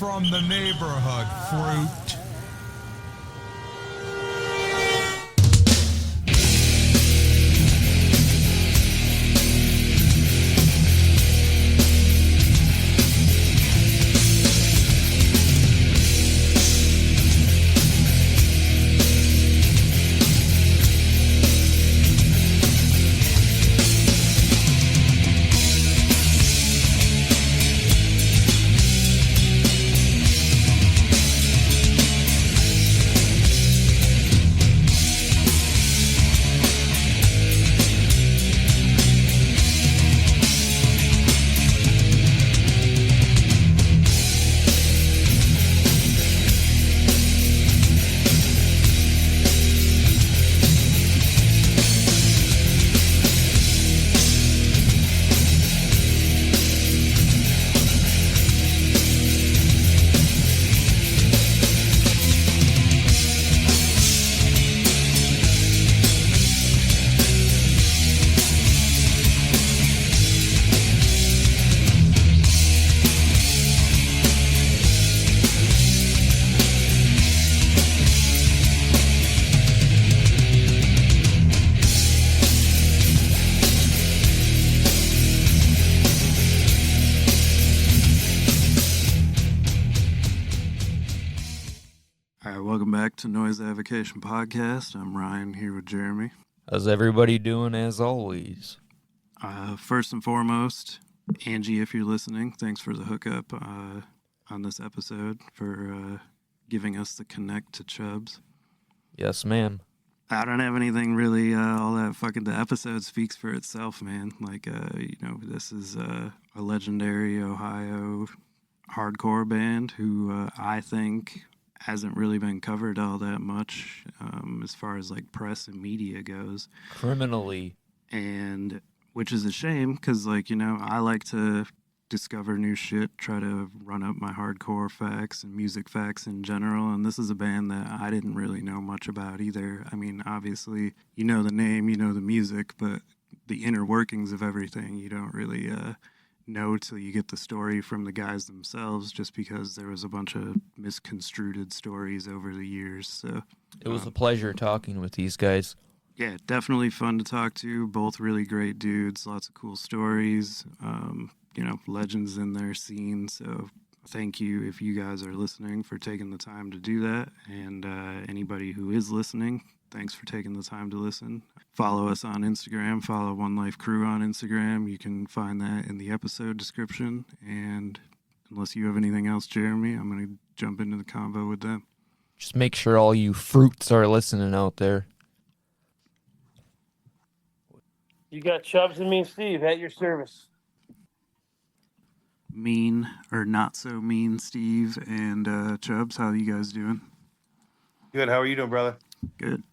from the neighborhood, fruit. Welcome back to Noise Avocation Podcast. I'm Ryan here with Jeremy. How's everybody doing as always? First and foremost, Angie, if you're listening, thanks for the hookup on this episode, for giving us the connect to Chubbz. Yes, ma'am. I don't have anything really all that fucking... The episode speaks for itself, man. Like, this is a legendary Ohio hardcore band who I think hasn't really been covered all that much as far as like press and media goes. Criminally. And which is a shame because, like, I like to discover new shit, try to run up my hardcore facts and music facts in general. And this is a band that I didn't really know much about either. I mean, obviously, you know the name, you know the music, but the inner workings of everything you don't really know till you get the story from the guys themselves, just because there was a bunch of misconstrued stories over the years. So it was a pleasure talking with these guys. Yeah, definitely fun to talk to. Both really great dudes, lots of cool stories, legends in their scene. So thank you, if you guys are listening, for taking the time to do that. And anybody who is listening, thanks for taking the time to listen. Follow us on Instagram. Follow One Life Crew on Instagram. You can find that in the episode description. And unless you have anything else, Jeremy, I'm going to jump into the convo with them. Just make sure all you fruits are listening out there. You got Chubbz and Mean Steve at your service. Mean or not so mean Steve and Chubbz, how are you guys doing? Good. How are you doing, brother? Good.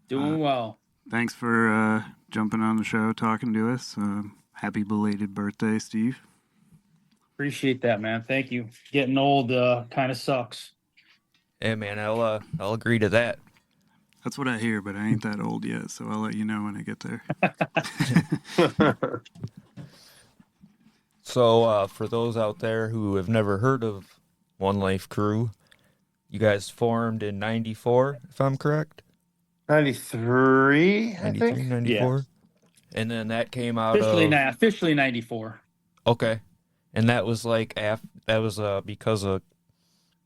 Doing well. Thanks for jumping on the show, talking to us. Happy belated birthday, Steve. Appreciate that, man. Thank you. Getting old kind of sucks. Hey, man, I'll agree to that. That's what I hear, but I ain't that old yet, so I'll let you know when I get there. So, for those out there who have never heard of One Life Crew, you guys formed in 94, if I'm correct? 93, I 93, think. 94? Yeah. And then that came out officially 94. Okay. And that was because of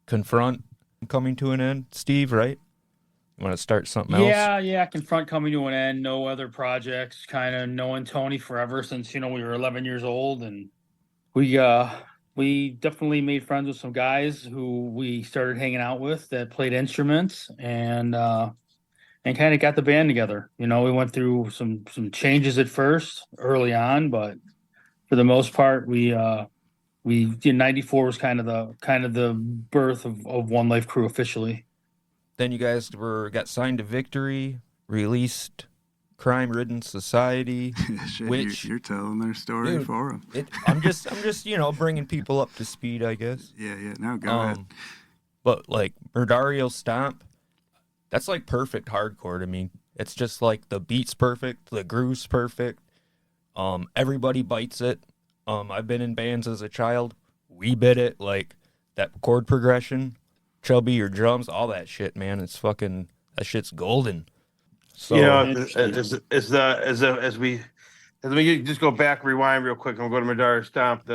Confront coming to an end, Steve, right? You want to start something else? Yeah. Confront coming to an end. No other projects. Kind of knowing Tony forever since, we were 11 years old. And we definitely made friends with some guys who we started hanging out with that played instruments and kind of got the band together. We went through some changes at first early on, but for the most part, we 94 was kind of the birth of One Life Crew officially. Then you guys got signed to Victory, released Crime Ridden Society. Shit, which you're telling their story, dude, for them. I'm just bringing people up to speed, I guess. Yeah. No, go ahead. But like Murdario Stomp, that's like perfect hardcore to me. It's just like the beat's perfect, the groove's perfect. Everybody bites it. I've been in bands as a child. We bit it. Like that chord progression, Chubby, your drums, all that shit, man. It's fucking, that shit's golden. So, You know, Interesting. as we just go back, rewind real quick, and we'll go to Madara Stomp.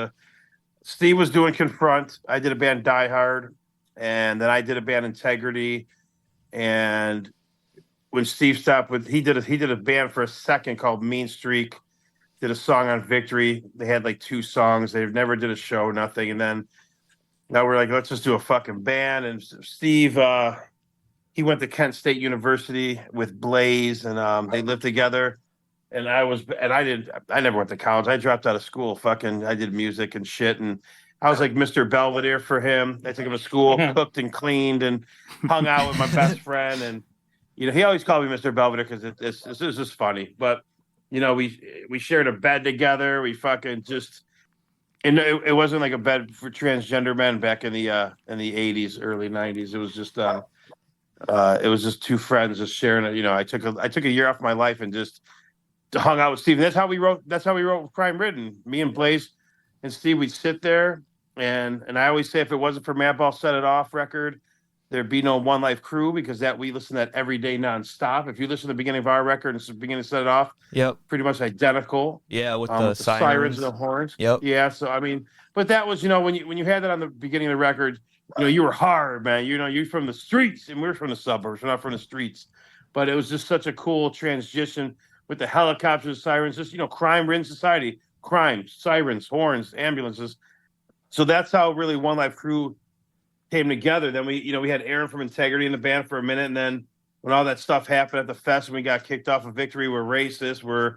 Steve was doing Confront. I did a band Die Hard, and then I did a band Integrity. And when Steve stopped with, he did a band for a second called Mean Streak. Did a song on Victory. They had like 2 songs. They've never did a show, nothing. And then now we're like, let's just do a fucking band. And Steve, he went to Kent State University with Blaze, and they lived together. And I never went to college. I dropped out of school. I did music and shit. And I was like Mr. Belvedere for him. I took him to school, cooked and cleaned, and hung out with my best friend. And, he always called me Mr. Belvedere because it's just funny. But, we shared a bed together. We fucking just, and it wasn't like a bed for transgender men back in the 80s, early 90s. It was just 2 friends just sharing it. I took a year off my life and just hung out with Steve. That's how we wrote Crime Ridden. Me and Blaze and Steve, we'd sit there, and I always say, if it wasn't for Madball Set It Off record, there'd be no One Life Crew, because we listen to that every day nonstop. If you listen to the beginning of our record and the beginning of Set It Off, yep, pretty much identical. Yeah, with with the sirens and the horns. Yep. Yeah. So but that was, when you had that on the beginning of the record, you were hard, man. You're from the streets, and we're from the suburbs. We're not from the streets. But it was just such a cool transition with the helicopters, sirens, just, crime ridden society, crime, sirens, horns, ambulances. So that's how really One Life Crew came together. Then we had Aaron from Integrity in the band for a minute. And then when all that stuff happened at the fest and we got kicked off of Victory, we're racist, we're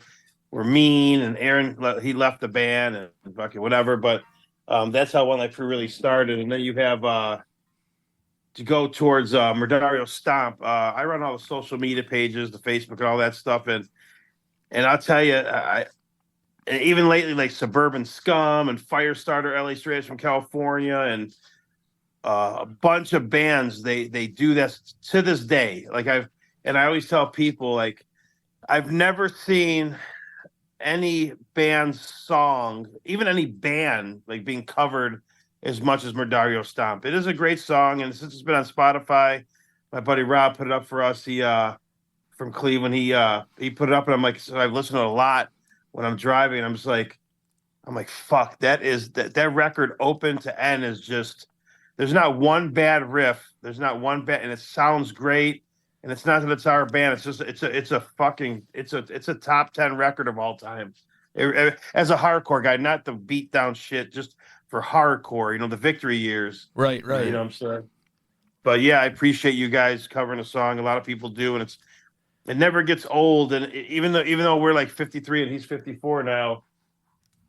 mean. And Aaron, he left the band and fucking whatever. But that's how One Life Crew really started. And then you have, to go towards Murdario Stomp. I run all the social media pages, the Facebook and all that stuff. And I'll tell you, even lately, like Suburban Scum and Firestarter, LA Straight from California, and a bunch of bands, they do this to this day. I always tell people, like, I've never seen any band's song, even any band, like, being covered as much as Murdario Stomp. It is a great song, and since it's been on Spotify, my buddy Rob put it up for us. He from Cleveland, he put it up, and I'm like, so I've listened to it a lot when I'm driving. I'm like, fuck, that record open to end is just, there's not one bad riff, there's not one bad, and it sounds great. And it's not that it's our band, it's just it's a top 10 record of all time. As a hardcore guy, not the beat down shit, just for hardcore, the Victory years. Right. You know what I'm saying? But yeah, I appreciate you guys covering a song. A lot of people do, and it never gets old. And even though we're like 53 and he's 54 now,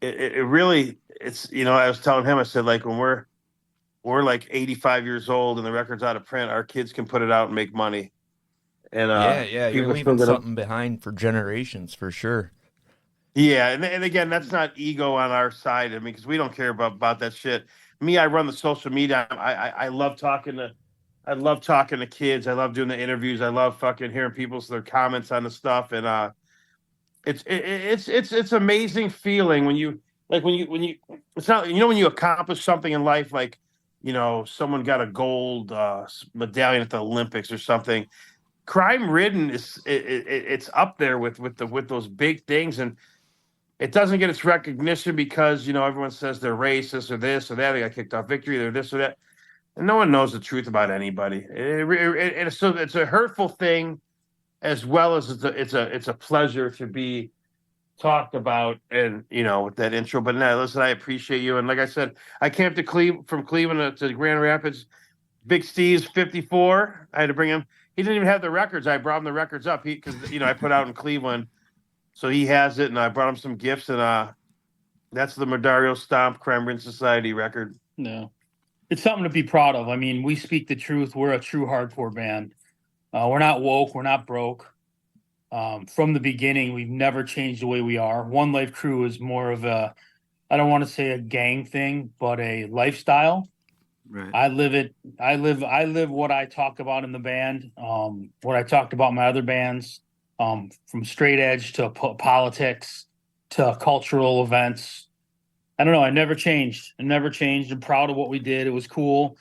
it really, it's, I was telling him, I said, like, when we're like 85 years old and the record's out of print, our kids can put it out and make money. And yeah, you're leaving something behind for generations, for sure. Yeah, and again, that's not ego on our side. I mean, because we don't care about that shit. Me, I run the social media. I love talking to kids. I love doing the interviews. I love fucking hearing their comments on the stuff. And it's amazing feeling when you it's not, when you accomplish something in life, like, someone got a gold medallion at the Olympics or something. Crime Ridden it's up there with those big things, and it doesn't get its recognition because, everyone says they're racist or this or that. They got kicked off Victory, they're this or that. And no one knows the truth about anybody. So it's a hurtful thing, as well as it's a pleasure to be talked about, and, with that intro. But no, listen, I appreciate you. And like I said, I came from Cleveland to Grand Rapids. Big Steve's 54. I had to bring him. He didn't even have the records. I brought him the records up because I put out in Cleveland. So he has it, and I brought him some gifts, and that's the Murdario Stomp Crime Ridden Society record. No, it's something to be proud of. I mean, we speak the truth. We're a true hardcore band. We're not woke. We're not broke. From the beginning, we've never changed the way we are. One Life Crew is more of I don't want to say a gang thing, but a lifestyle. Right. I live it. I live what I talk about in the band. What I talked about in my other bands. From straight edge to politics to cultural events. I don't know. I never changed. I never changed. I'm proud of what we did. It was cool.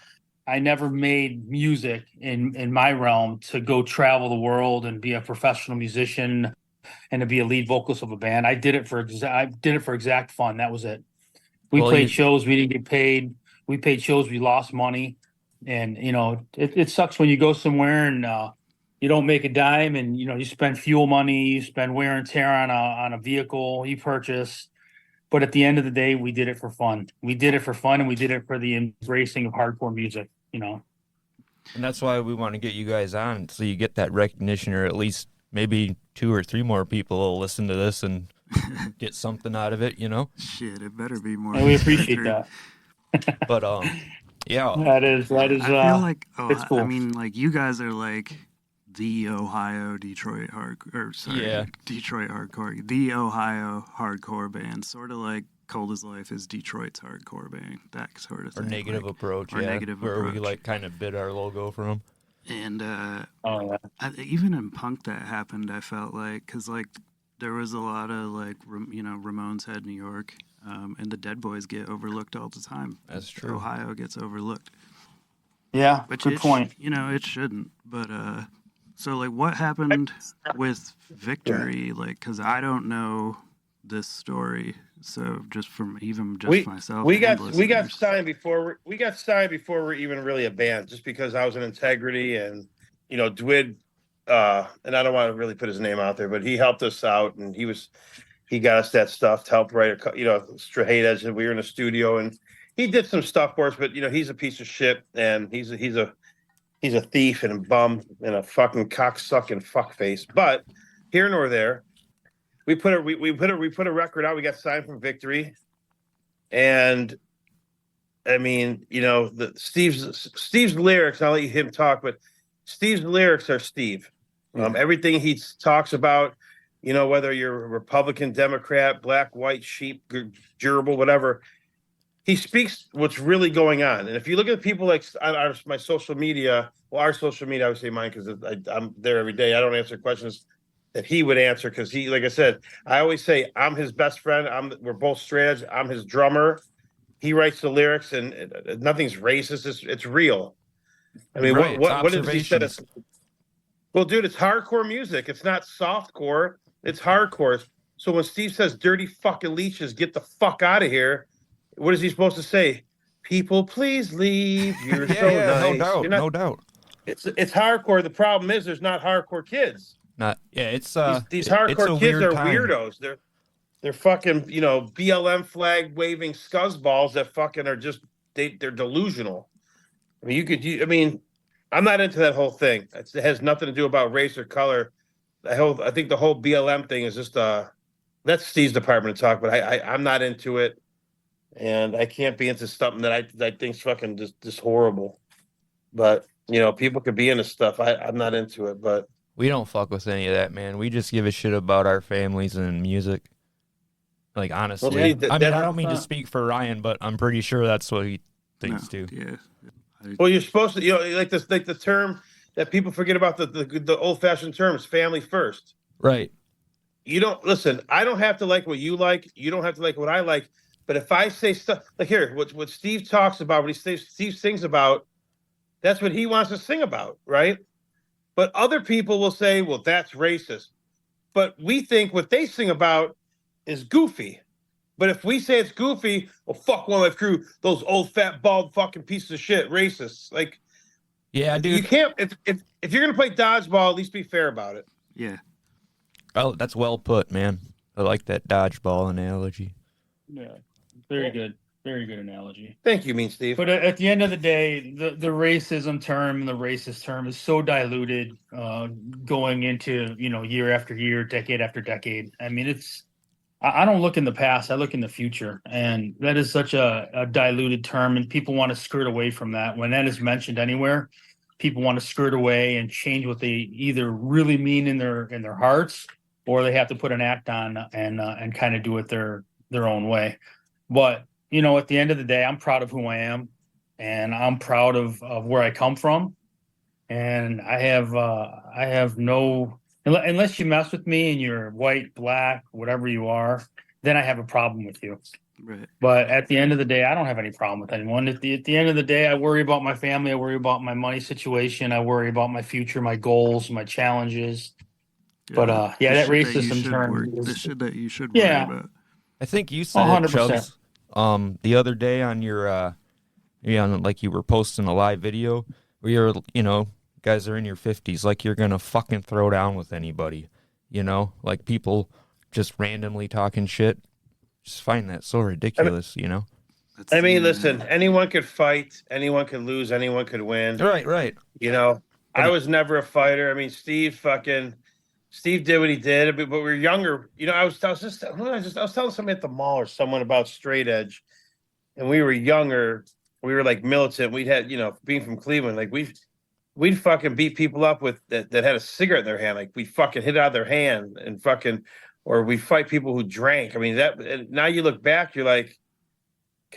I never made music in my realm to go travel the world and be a professional musician and to be a lead vocalist of a band. I did it for exact fun. That was it. We Well, played shows. We didn't get paid. We paid shows. We lost money, and it sucks when you go somewhere and you don't make a dime, and you spend fuel money, you spend wear and tear on a vehicle you purchase. But at the end of the day, we did it for fun. We did it for fun, and we did it for the embracing of hardcore music. and that's why we want to get you guys on, so you get that recognition, or at least maybe 2 or 3 more people will listen to this and get something out of it. Shit, it better be more. And we appreciate that. But yeah, That is. I feel like, it's cool. I mean, like you guys are like the Ohio Detroit Detroit hardcore, the Ohio hardcore band, sort of like Cold as Life is Detroit's hardcore band, that sort of thing. our negative like, approach, our yeah, negative where we approach. like kind of bid our logo from. And Even even in punk that happened, I felt like, because like there was a lot of like Ramones had New York, and the Dead Boys get overlooked all the time. That's true. Ohio gets overlooked, yeah, which good point. it shouldn't. But so like what happened with Victory? Like, because I don't know this story, so just from even just myself, we and got listeners. signed before we're even really a band, just because I was in Integrity, and Dwid, and I don't want to really put his name out there, but he helped us out, and he got us that stuff to help write straight edge, and we were in the studio, and he did some stuff for us, but he's a piece of shit, and he's a thief and a bum and a fucking cocksucking fuckface. But here nor there, we put a record out. We got signed from Victory, and I mean, the Steve's lyrics. I'll let him talk, but Steve's lyrics are Steve. Everything he talks about, whether you're a Republican, Democrat, black, white, sheep, gerbil, whatever, he speaks what's really going on. And if you look at people like on my social media, our social media, I would say mine, because I'm there every day. I don't answer questions that he would answer, because he, like I said, I always say I'm his best friend. We're both straight edge. I'm his drummer. He writes the lyrics, and nothing's racist. It's real. I mean, Right, what did he say? observations. Well, dude, it's hardcore music. It's not softcore. It's hardcore. So when Steve says "dirty fucking leeches, get the fuck out of here," what is he supposed to say? People, please leave. You're so nice. No doubt, You're not, no doubt. It's hardcore. The problem is there's not hardcore kids. It's These it's hardcore a kids weird are time. weirdos. They're fucking BLM flag waving scuzzballs that fucking are just they're delusional. I mean, I'm not into that whole thing. It has nothing to do about race or color. I think the whole BLM thing is just that's Steve's department to talk, but I'm not into it, and I can't be into something that I think's fucking just horrible. But people could be into stuff. I'm not into it, but We don't fuck with any of that, man. We just give a shit about our families and music. Like, honestly. Well, see, I don't mean to speak for Ryan, but I'm pretty sure that's what he thinks too. Yeah. well, you're supposed to like the term that people forget about, the old fashioned term is family first. Right. You don't listen. I don't have to like what you like. You don't have to like what I like. But if I say stuff like here, what Steve talks about, Steve sings about, that's what he wants to sing about, right? But other people will say, well, that's racist. But we think what they sing about is goofy. But if we say it's goofy, well, fuck One Life Crew, those old fat bald fucking pieces of shit, racists. Like, Yeah, dude. you can't. If you're gonna play dodgeball, at least be fair about it. Yeah. Oh, that's well put, man. I like that dodgeball analogy. Yeah, very good. Very good analogy. Thank you, Mean Steve. But at the end of the day, the racism term and the racist term is so diluted going into, year after year, decade after decade. I mean, I don't look in the past, I look in the future. And that is such a diluted term, and people want to skirt away from that. When that is mentioned anywhere, people want to skirt away and change what they either really mean in their hearts, or they have to put an act on and kind of do it their own way. But at the end of the day, I'm proud of who I am, and I'm proud of where I come from. And I have no, unless you mess with me and you're white, black, whatever you are, then I have a problem with you. Right. But at the end of the day, I don't have any problem with anyone. At the end of the day, I worry about my family. I worry about my money situation. I worry about my future, my goals, my challenges. But yeah, the that shit race that you system should term the is, shit that you should worry yeah, about. I think you said it, 100%. Chubbs, the other day on your like you were posting a live video where you're, guys are in your 50s, like you're gonna fucking throw down with anybody, like people just randomly talking shit. Just find that so ridiculous. That's I mean, the listen, anyone could fight, anyone could lose, anyone could win. Right. You know, But I was never a fighter. I mean, Steve did what he did, but we were younger. I was telling somebody at the mall or someone about straight edge, and we were younger. We were like militant. We'd had, being from Cleveland, like we'd fucking beat people up with that had a cigarette in their hand. Like we fucking hit it out of their hand and fucking, or we fight people who drank. I mean, and now you look back, you're like,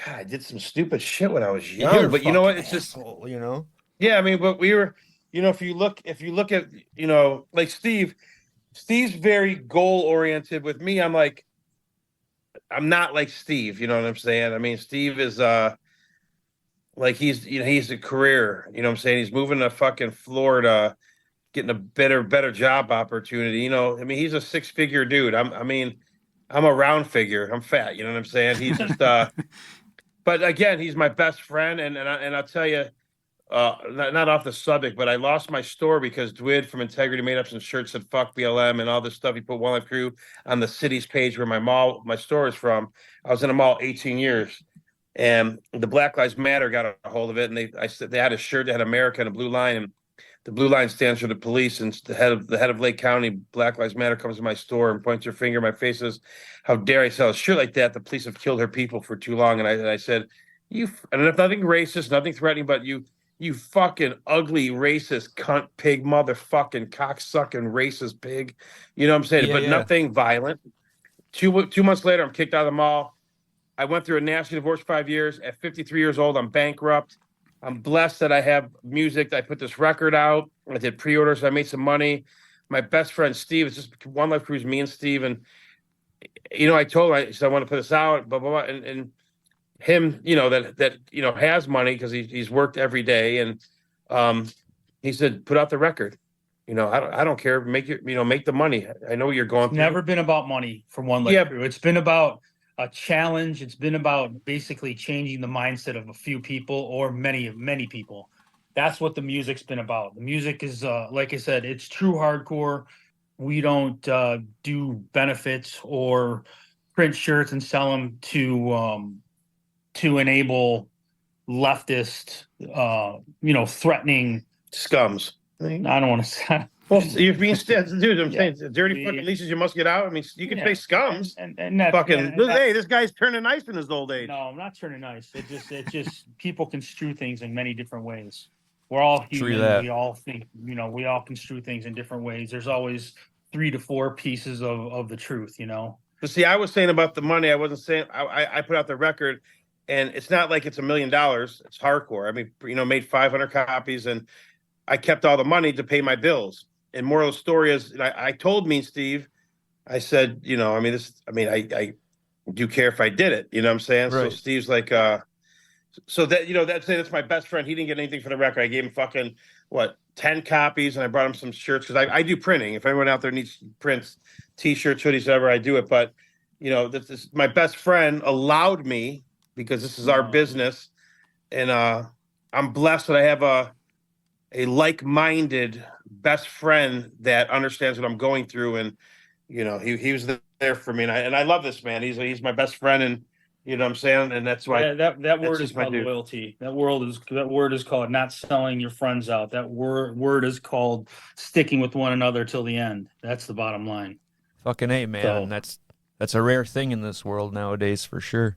God, I did some stupid shit when I was young. you're a But you know what? fucking It's just, asshole. yeah. I mean, but we were, if you look at, like Steve's very goal oriented. With me, I'm not like Steve. You know what I'm saying? I mean, Steve is like he's a career. You know what I'm saying? He's moving to fucking Florida, getting a better job opportunity. I mean, he's a 6-figure dude. I'm a round figure. I'm fat. You know what I'm saying? He's just but again, he's my best friend, and I'll tell you, not off the subject, but I lost my store because Dwid from Integrity made up some shirts that fuck BLM and all this stuff. He put One Life Crew on the city's page where my store is from. I was in a mall 18 years, and the Black Lives Matter got a hold of it, and they had a shirt that had America and a blue line, and the blue line stands for the police, and the head of Lake County, Black Lives Matter, comes to my store and points her finger in my face, says, "How dare I sell a shirt like that? The police have killed her people for too long." And I said, and if nothing racist, nothing threatening, but you fucking ugly racist cunt pig motherfucking cocksucking racist pig. You know what I'm saying? Yeah, But yeah. nothing violent. 2 months later, I'm kicked out of the mall. I went through a nasty divorce 5 years. At 53 years old, I'm bankrupt. I'm blessed that I have music. I put this record out. I did pre-orders. I made some money. My best friend Steve, it's just One Life Cruise, me and Steve, and I told him, I said I want to put this out, blah blah blah, and him, that has money because he's worked every day, and he said, put out the record. I don't care. Make it, make the money. I know what you're going It's through. never been about money for One Life Yeah. Crew. It's been about a challenge. It's been about basically changing the mindset of a few people or many people. That's what the music's been about. The music is, like I said, it's true hardcore. We don't do benefits or print shirts and sell them to enable leftist, threatening. Scums. I don't want to say. Well, you're being dude. I'm Yeah. saying dirty fucking leases. You must get out. I mean, you can say scums. And that's, Fucking. and that's- Hey, this guy's turning nice in his old age. No, I'm not turning nice. It just people construe things in many different ways. We're all True human. that. We all think, we all construe things in different ways. There's always 3 to 4 pieces of the truth, But see, I was saying about the money. I wasn't saying I put out the record, and it's not like it's $1 million. It's hardcore. I mean, made 500 copies, and I kept all the money to pay my bills. And moral of the story is, I told me Steve, I said, I do care if I did it. You know what I'm saying? Right. So Steve's like, so that, that's my best friend. He didn't get anything for the record. I gave him fucking 10 copies, and I brought him some shirts because I do printing. If anyone out there needs prints, t-shirts, hoodies, whatever, I do it. But this my best friend allowed me, because this is our business, and I'm blessed that I have a like-minded best friend that understands what I'm going through, and he was there for me, and I love this man. He's my best friend, and you know what I'm saying, and that's why that word is just my called dude. loyalty. That word is called not selling your friends out. That word is called sticking with one another till the end. That's the bottom line. Fucking A, man. So- That's a rare thing in this world nowadays, for sure.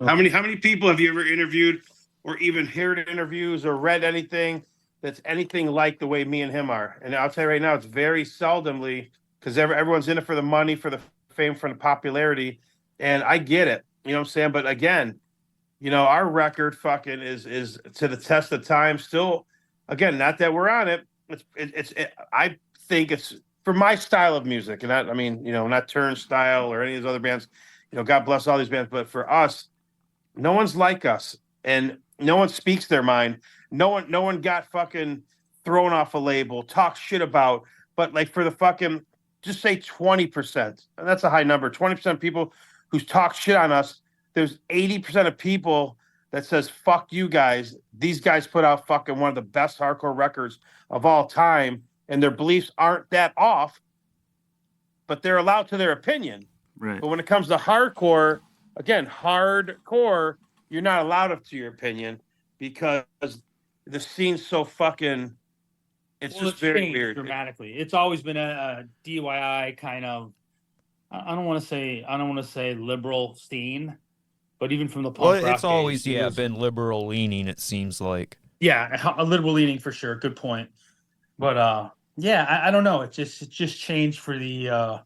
How many people have you ever interviewed, or even heard interviews, or read anything that's anything like the way me and him are? And I'll tell you right now, it's very seldomly, because everyone's in it for the money, for the fame, for the popularity, and I get it. You know what I'm saying? But again, our record fucking is to the test of time. Still, again, not that we're on it. I think it's for my style of music, and not Turnstile or any of those other bands. God bless all these bands, but for us, no one's like us, and no one speaks their mind. No one got fucking thrown off a label, talk shit about. But like for the fucking, just say 20%, and that's a high number. 20% of people who talk shit on us. There's 80% of people that says fuck you guys. These guys put out fucking one of the best hardcore records of all time, and their beliefs aren't that off, but they're allowed to their opinion. Right. But when it comes to hardcore, again, hardcore, you're not allowed up to your opinion because the scene's so fucking. It's just very changed weird. Dramatically. It's always been a DIY kind of. I don't want to say liberal scene, but even from the punk rock it's always days, been liberal leaning. It seems like. Yeah, a liberal leaning for sure. Good point. But I don't know. It just changed for the.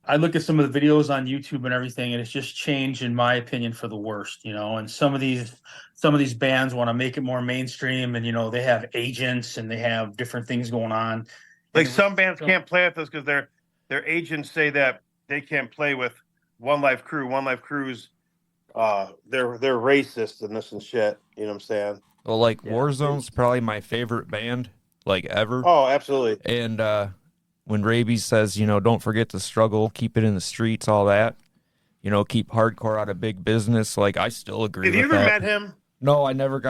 I look at some of the videos on YouTube and everything, and it's just changed, in my opinion, for the worst. And some of these bands want to make it more mainstream, and they have agents and they have different things going on. Like some bands can't play with us because their agents say that they can't play with One Life Crew. One Life Crew's they're racist and this and shit. You know what I'm saying? Well, like Warzone's probably my favorite band, like ever. Oh, absolutely. And when Rabies says, don't forget the struggle, keep it in the streets, all that, keep hardcore out of big business. Like, I still agree Have with you ever that. met him? No, I never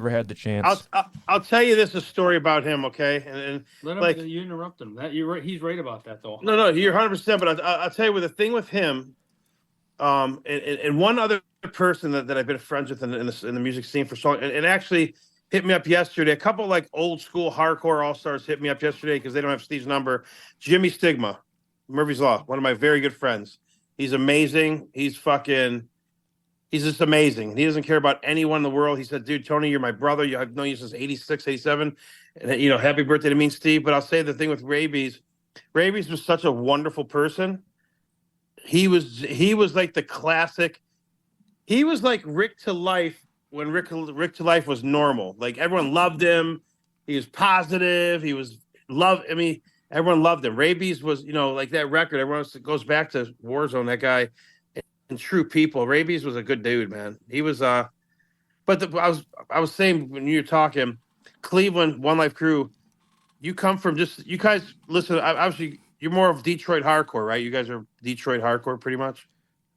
had the chance. I'll tell you a story about him, okay? And Let him, like you interrupt him. You're right. He's right about that, though. no, you're 100%. But I'll tell you what the thing with him, and one other person that I've been friends with in the music scene for so long, and actually hit me up yesterday. A couple like old school hardcore all stars hit me up yesterday because they don't have Steve's number. Jimmy Stigma, Murphy's Law, one of my very good friends. He's amazing. He's just amazing. He doesn't care about anyone in the world. He said, dude, Tony, you're my brother. I've known you since 86, 87. And, happy birthday to me, Steve. But I'll say the thing with Rabies. Rabies was such a wonderful person. He was like the classic. He was like Rick to Life when Rick to Life was normal. Like, everyone loved him. He was positive. He was loved. I mean, everyone loved him. Rabies was, like that record. Everyone goes back to Warzone, that guy. And True People. Rabies was a good dude, man. He was I was saying when you were talking, Cleveland, One Life Crew, you come from you guys listen, obviously you're more of Detroit hardcore, right? You guys are Detroit hardcore pretty much.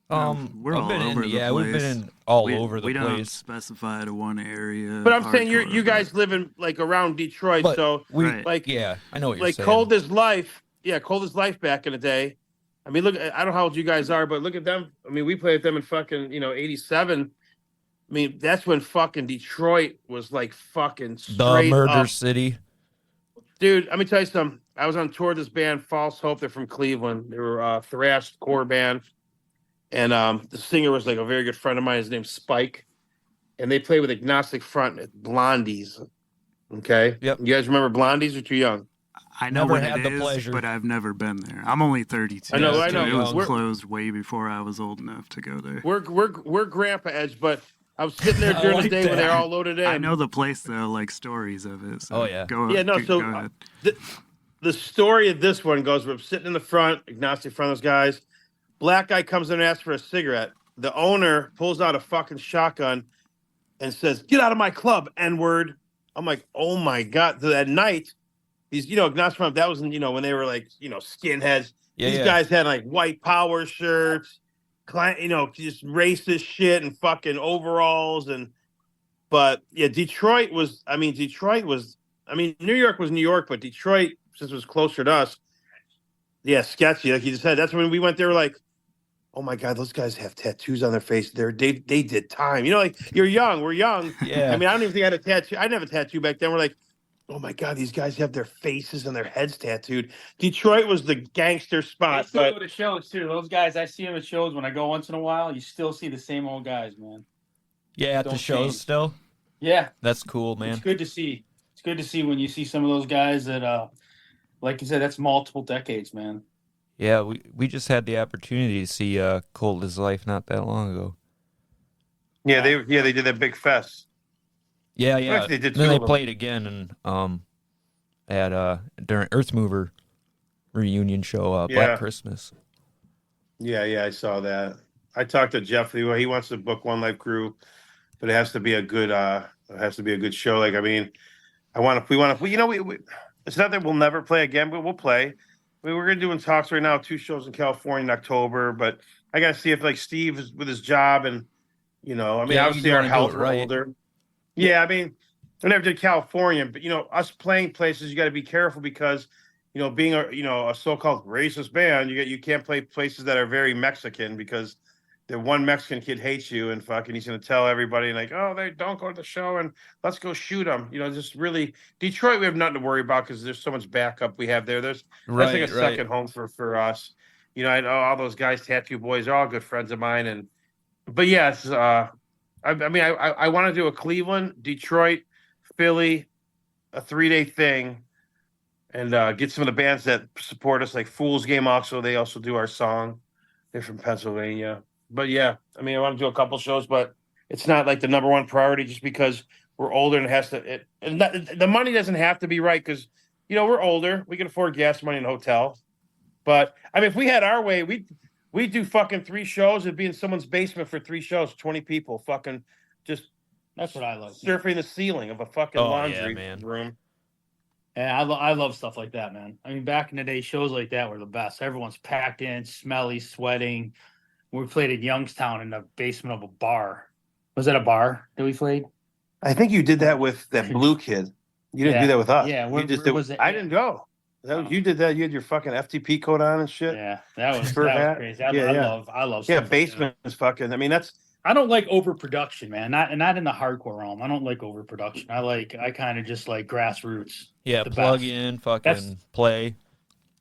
We're all been over in, the place. we've been in all over the we don't place. specify to one area. But I'm saying you guys live in like around Detroit, But so Right. like I know what you're like saying. Cold as Life. Yeah, Cold as Life back in the day. I mean, look, I don't know how old you guys are, but look at them. I mean, we played with them in fucking, 87. I mean, that's when fucking Detroit was like fucking straight the Murder up. City. Dude, let me tell you something. I was on tour with this band, False Hope. They're from Cleveland. They were a thrash core band. And the singer was like a very good friend of mine. His name's Spike. And they played with Agnostic Front at Blondies. Okay? Yep. You guys remember Blondies or too young? I know Never what had it the is, pleasure. but I've never been there. I'm only 32. I know. So it was We're- closed way before I was old enough to go there. We're grandpa edge, but I was sitting there I during like the day when that. they're all loaded in. I know the place though, like stories of it. So Oh, yeah. Go Yeah, no, go so ahead. the story of this one goes, we're sitting in the front, Agnostic Front, those guys. Black guy comes in and asks for a cigarette. The owner pulls out a fucking shotgun and says, "Get out of my club, N-word." I'm like, oh my God. That night, these, Agnostic Front, that was, when they were like, skinheads. These guys had like white power shirts, just racist shit and fucking overalls. But yeah, New York was, New York, but Detroit, since it was closer to us, yeah, sketchy. Like you just said, that's when we went there, like, oh my God, those guys have tattoos on their face. They did time. Like, you're young, we're young. Yeah. I mean, I don't even think I had a tattoo. I didn't have a tattoo back then. We're like, oh my God, these guys have their faces and their heads tattooed. Detroit was the gangster I spot. still But go to shows too. Those guys, I see them at shows when I go once in a while. You still see the same old guys, man. Yeah, at the Don't shows change. still. Yeah, That's cool, man. it's good to see. It's good to see when you see some of those guys that, like you said, that's multiple decades, man. Yeah, we just had the opportunity to see Cold as Life not that long ago. yeah, they did that big fest. Yeah. Actually, they did then two they of them. played again and at during Earth Mover reunion show, Yeah. Black Christmas. Yeah, I saw that. I talked to Jeff. He wants to book One Life Crew, but it has to be a good show. Like, I mean, we it's not that we'll never play again, but we'll play. I mean, we're doing talks right now, 2 shows in California in October, but I gotta see if like Steve is with his job and I mean, Yeah, obviously you our wanna do health, it we're right. older. Yeah, I mean, I never did California, but us playing places, you got to be careful because, being a so-called racist band, you can't play places that are very Mexican because the one Mexican kid hates you and fucking he's gonna tell everybody like, oh, they don't go to the show and let's go shoot them. Just really Detroit, we have nothing to worry about because there's so much backup we have there. That's like a Right. second home for us. I know all those guys, Tattoo Boys, are all good friends of mine, but yes, I want to do a Cleveland, Detroit, Philly, a 3-day thing, and get some of the bands that support us, like Fool's Game. Also, they also do our song. They're from Pennsylvania. But yeah, I mean, I want to do a couple shows, but it's not like the number one priority just because we're older and it has to. The money doesn't have to be right because we're older. We can afford gas money and hotel. But I mean, if we had our way, we'd do fucking 3 shows. It'd be in someone's basement for 3 shows, 20 people, fucking just That's what I like. surfing the ceiling of a fucking Oh, yeah, laundry man. room. Yeah, I love stuff like that, man. I mean, back in the day, shows like that were the best. Everyone's packed in, smelly, sweating. We played at Youngstown in the basement of a bar. Was that a bar that we played? I think you did that with that blue kid. You didn't do that with us. Yeah, you where just was it? I didn't go. You did that. You had your fucking FTP coat on and shit. Yeah, that was Fur hat. crazy. Yeah. I love. Yeah, stuff like basement is fucking. I mean, that's I don't like overproduction, man. Not in the hardcore realm. I don't like overproduction. I kind of just like grassroots. Yeah, the plug best. in, fucking That's- play.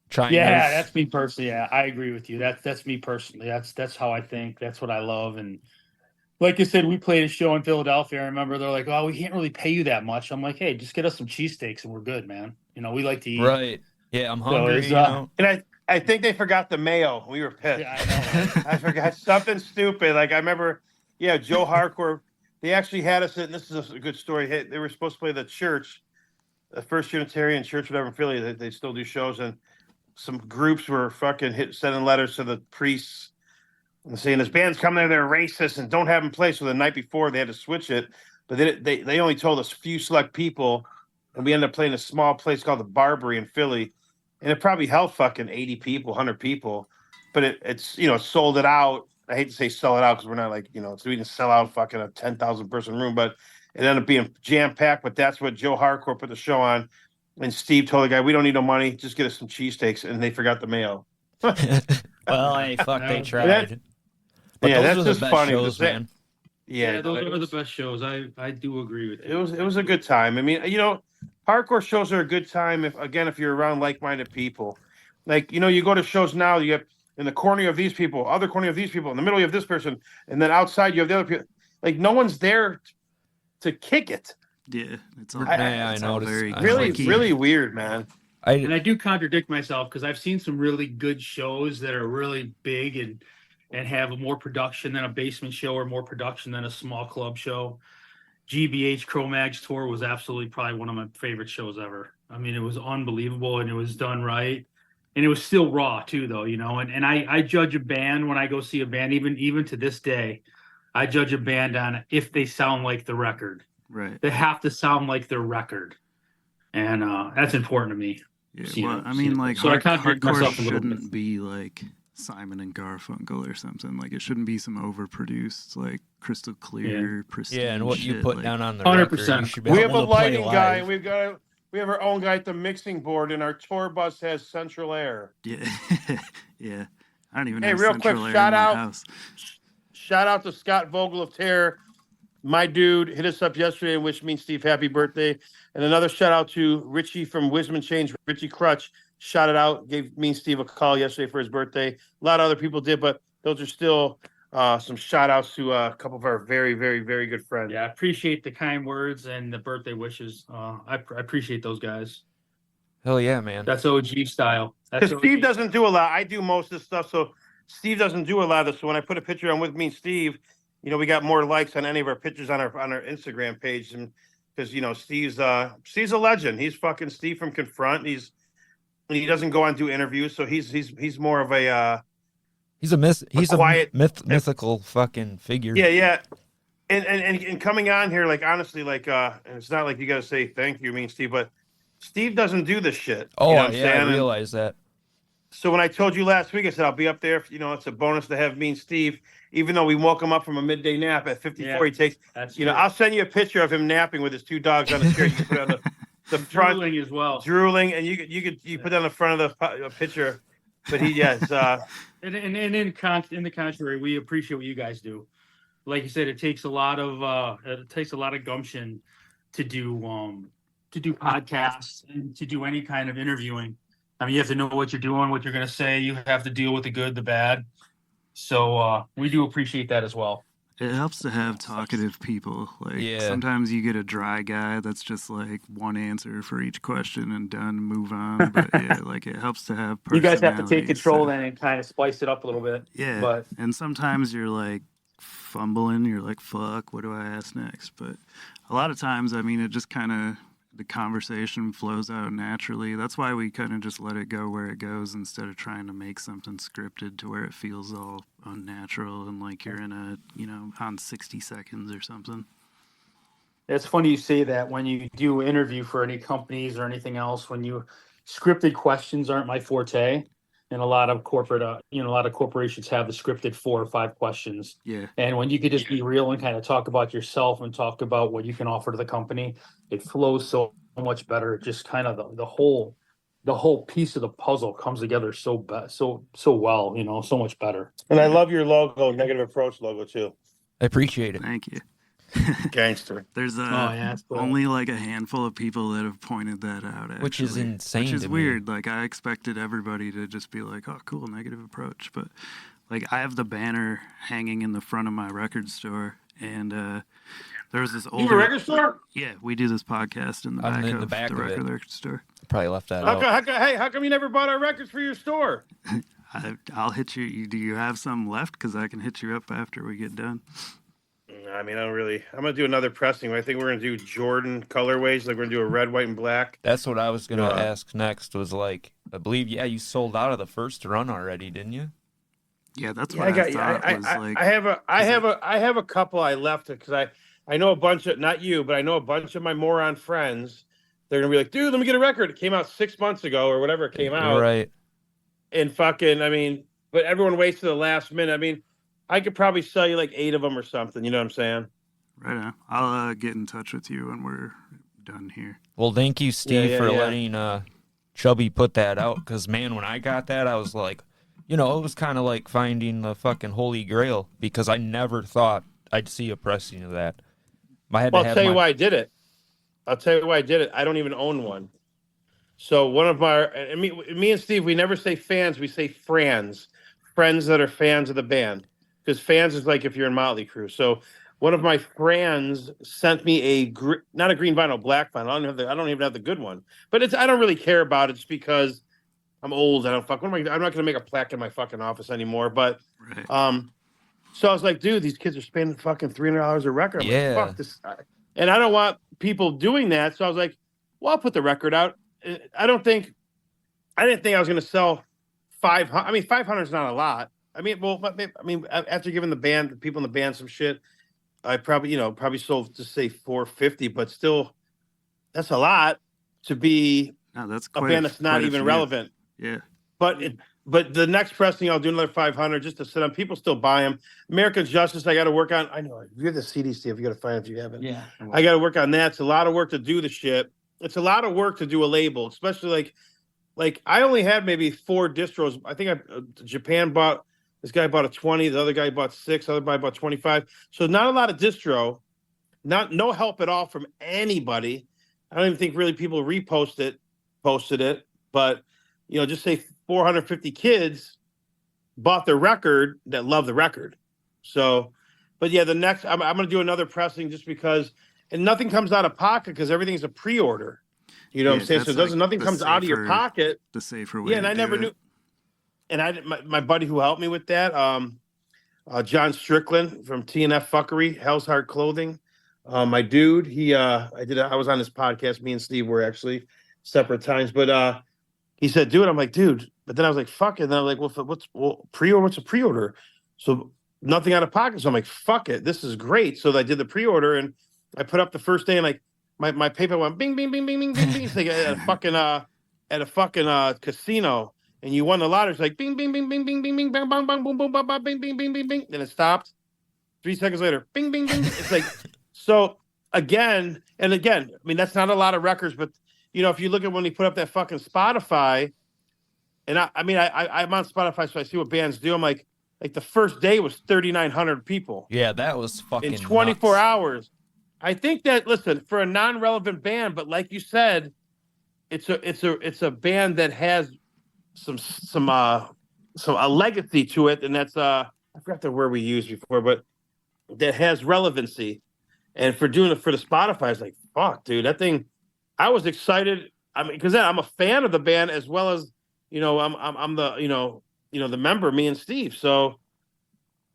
Try. Yeah, that's me personally. Yeah, I agree with you. That's me personally. That's how I think. That's what I love. And like I said, we played a show in Philadelphia. I remember they're like, "Oh, we can't really pay you that much." I'm like, "Hey, just get us some cheesesteaks and we're good, man." We like to eat. Right. Yeah, I'm So hungry. it's, and I think they forgot the mayo. We were pissed. Yeah, I know. Right? I forgot something stupid. Like I remember, Joe Hardcore. They actually had us in. This is a good story. They were supposed to play the church, the First Unitarian Church, whatever in Philly. They still do shows, and some groups were fucking sending letters to the priests and saying this band's coming there, they're racist and don't have them play. So the night before they had to switch it, but they only told us few select people, and we ended up playing a small place called the Barbary in Philly, and it probably held fucking 80 people, 100 people, but it's sold it out. I hate to say sell it out because we're not like so we can sell out fucking a 10,000 person room, but it ended up being jam packed. But that's what Joe Hardcore put the show on. And Steve told the guy, "We don't need no money. Just get us some cheesesteaks." And they forgot the mayo. Well, hey, fuck, they Yeah, tried. But yeah, those that's are the just best funny. shows, man. Yeah, those are the best shows. I do agree with you. It was a good time. I mean, hardcore shows are a good time if you're around like-minded people. Like, you go to shows now, you have in the corner of these people, other corner of these people, in the middle you have this person, and then outside you have the other people. Like, no one's there to kick it. Yeah, it's all, I it's all noticed. very Really, cliquey. really weird, man. And I do contradict myself because I've seen some really good shows that are really big and have more production than a basement show or more production than a small club show. GBH Cro-Mags tour was absolutely probably one of my favorite shows ever. I mean, it was unbelievable and it was done right. And it was still raw too, though, and I judge a band when I go see a band, even to this day, I judge a band on if they sound like the record. Right. They have to sound like their record. And that's important to me. Yeah, well, I mean, like, So I contradict hardcore myself a little bit. shouldn't be like Simon and Garfunkel or something. Like, it shouldn't be some overproduced, like, crystal clear, pristine Yeah, and what you shit, put like, down on the 100%. record, you should be We have able a to play lighting guy. live. We have our own guy at the mixing board, and our tour bus has central air. Yeah, yeah. I don't even Hey, have real central quick, air shout in my out. house. Shout out to Scott Vogel of Terror. My dude hit us up yesterday and wished me and Steve happy birthday. And another shout out to Richie from Wisdom Change, Richie Crutch. Shouted out, gave me and Steve a call yesterday for his birthday. A lot of other people did, but those are still some shout outs to a couple of our very, very, very good friends. Yeah, I appreciate the kind words and the birthday wishes. I appreciate those guys. Hell yeah, man. That's OG style. Because Steve doesn't do a lot. I do most of this stuff, so Steve doesn't do a lot of this. So when I put a picture on with me and Steve, we got more likes on any of our pictures on our Instagram page, and because Steve's a legend. He's fucking Steve from Confront. He doesn't go on and do interviews, so he's more of a He's a quiet, mythical fucking figure. yeah. And coming on here, like honestly, like and it's not like you got to say thank you, Steve, but Steve doesn't do this shit. Oh, you know what I'm yeah, saying? I realize that. So when I told you last week, I said I'll be up there. It's a bonus to have me and Steve. Even though we woke him up from a midday nap at 54, he takes. I'll send you a picture of him napping with his 2 dogs on the chair. You can put it on the front, Drooling as well. drooling, and you put it on the front of the picture. But And in the contrary, we appreciate what you guys do. Like you said, it takes a lot of gumption to do podcasts and to do any kind of interviewing. I mean, you have to know what you're doing, what you're going to say. You have to deal with the good, the bad. So we do appreciate that as well. It helps to have talkative people. Like sometimes you get a dry guy that's just like one answer for each question and done, move on. But yeah, like it helps to have You guys have to take control so. then and kind of spice it up a little bit. Yeah, and sometimes you're like fumbling. You're like, fuck, what do I ask next? But a lot of times, I mean, it just kind of, the conversation flows out naturally. That's why we kind of just let it go where it goes instead of trying to make something scripted to where it feels all unnatural and like you're in a, on 60 seconds or something. It's funny you say that when you do interview for any companies or anything else, scripted questions aren't my forte. And a lot of corporations have the scripted 4 or 5 questions. Yeah. And when you could just be real and kind of talk about yourself and talk about what you can offer to the company, it flows so much better. It just kind of the whole piece of the puzzle comes together so well, so much better. And I love your logo, Negative Approach logo too. I appreciate it. Thank you. Gangster. There's only like a handful of people that have pointed that out, actually, which is insane. Which is weird. Like I expected everybody to just be like, "Oh, cool, Negative Approach," but like I have the banner hanging in the front of my record store, and there was this older. You have a record store? Yeah, we do this podcast in the back of the record store. Probably left that out. How come you never bought our records for your store? I'll hit you. Do you have some left? Because I can hit you up after we get done. I mean, I'm going to do another pressing. I think we're going to do Jordan colorways. Like we're going to do a red, white, and black. That's what I was going to ask next was like, I believe, you sold out of the first run already, didn't you? Yeah, that's what I thought was like. I have a couple I left because I know a bunch of, not you, but I know a bunch of my moron friends. They're going to be like, dude, let me get a record. It came out 6 months ago or whatever it came out. Right. And fucking, I mean, but everyone waits to the last minute. I mean, I could probably sell you like 8 of them or something. You know what I'm saying? Right on. I'll get in touch with you when we're done here. Well, thank you, Steve, for letting Chubby put that out. Because, man, when I got that, I was like, it was kind of like finding the fucking Holy Grail. Because I never thought I'd see a pressing of that. I'll tell you why I did it. I don't even own one. So one of me and Steve, we never say fans. We say friends. Friends that are fans of the band. Because fans is like if you're in Motley Crue. So one of my friends sent me not a green vinyl, black vinyl. I don't even have the good one. But I don't really care about it just because I'm old. I'm not going to make a plaque in my fucking office anymore. But so I was like, dude, these kids are spending fucking $300 a record. I'm like, fuck this. And I don't want people doing that. So I was like, well, I'll put the record out. I didn't think I was going to sell 500. I mean, 500 is not a lot. I mean, after giving the people in the band some shit, I probably sold to say 450, but still, that's a lot to be that's a band that's not even relevant. Yeah. But the next pressing, I'll do another 500 just to sit on. People still buy them. American Justice, I got to work on. I know you have the CD, Steve. You got to find it if you haven't. Yeah. I got to work on that. It's a lot of work to do the shit. It's a lot of work to do a label, especially like I only had maybe 4 distros. I think Japan bought. This guy bought a 20. The other guy bought 6. The other guy bought 25. So not a lot of distro. No help at all from anybody. I don't even think really people posted it. But just say 450 kids bought the record that love the record. So, but yeah, the next I'm going to do another pressing just because, and nothing comes out of pocket because everything's a pre-order. You know what I'm saying? So nothing comes out of your pocket. The safer way. Yeah, and I never knew. And my buddy who helped me with that, John Strickland from TNF Fuckery, Hell's Heart Clothing. My dude, I was on his podcast. Me and Steve were actually separate times, but he said, "Do it." I'm like, dude, But then I was like, fuck it. And then I was like, pre-order? What's a pre-order? So nothing out of pocket. So I'm like, fuck it. This is great. So I did the pre-order and I put up the first day and like my PayPal went bing, bing, bing, bing, bing, bing, bing. It's like at a fucking casino and you won the lottery. It's like bing, bing, bing, bing, bing, bing, bing, bang, bang, bang, boom, boom, bang, bang, bing, bing, bing, bing, bing. Then it stopped. 3 seconds later, bing, bing, bing. It's like, so again and again, I mean, that's not a lot of records, but you know, if you look at when he put up that fucking Spotify, and I'm on Spotify, so I see what bands do. I'm like the first day was 3,900 people. Yeah, that was fucking in 24 nuts. hours. I think that, listen, for a non-relevant band, but like you said, it's a band that has a legacy to it, and that's I forgot the word we used before, but that has relevancy. And for doing it for the Spotify, I was like, fuck, dude, that thing. I was excited. I mean, because I'm a fan of the band as well as, you know, I'm the the member, me and Steve. So,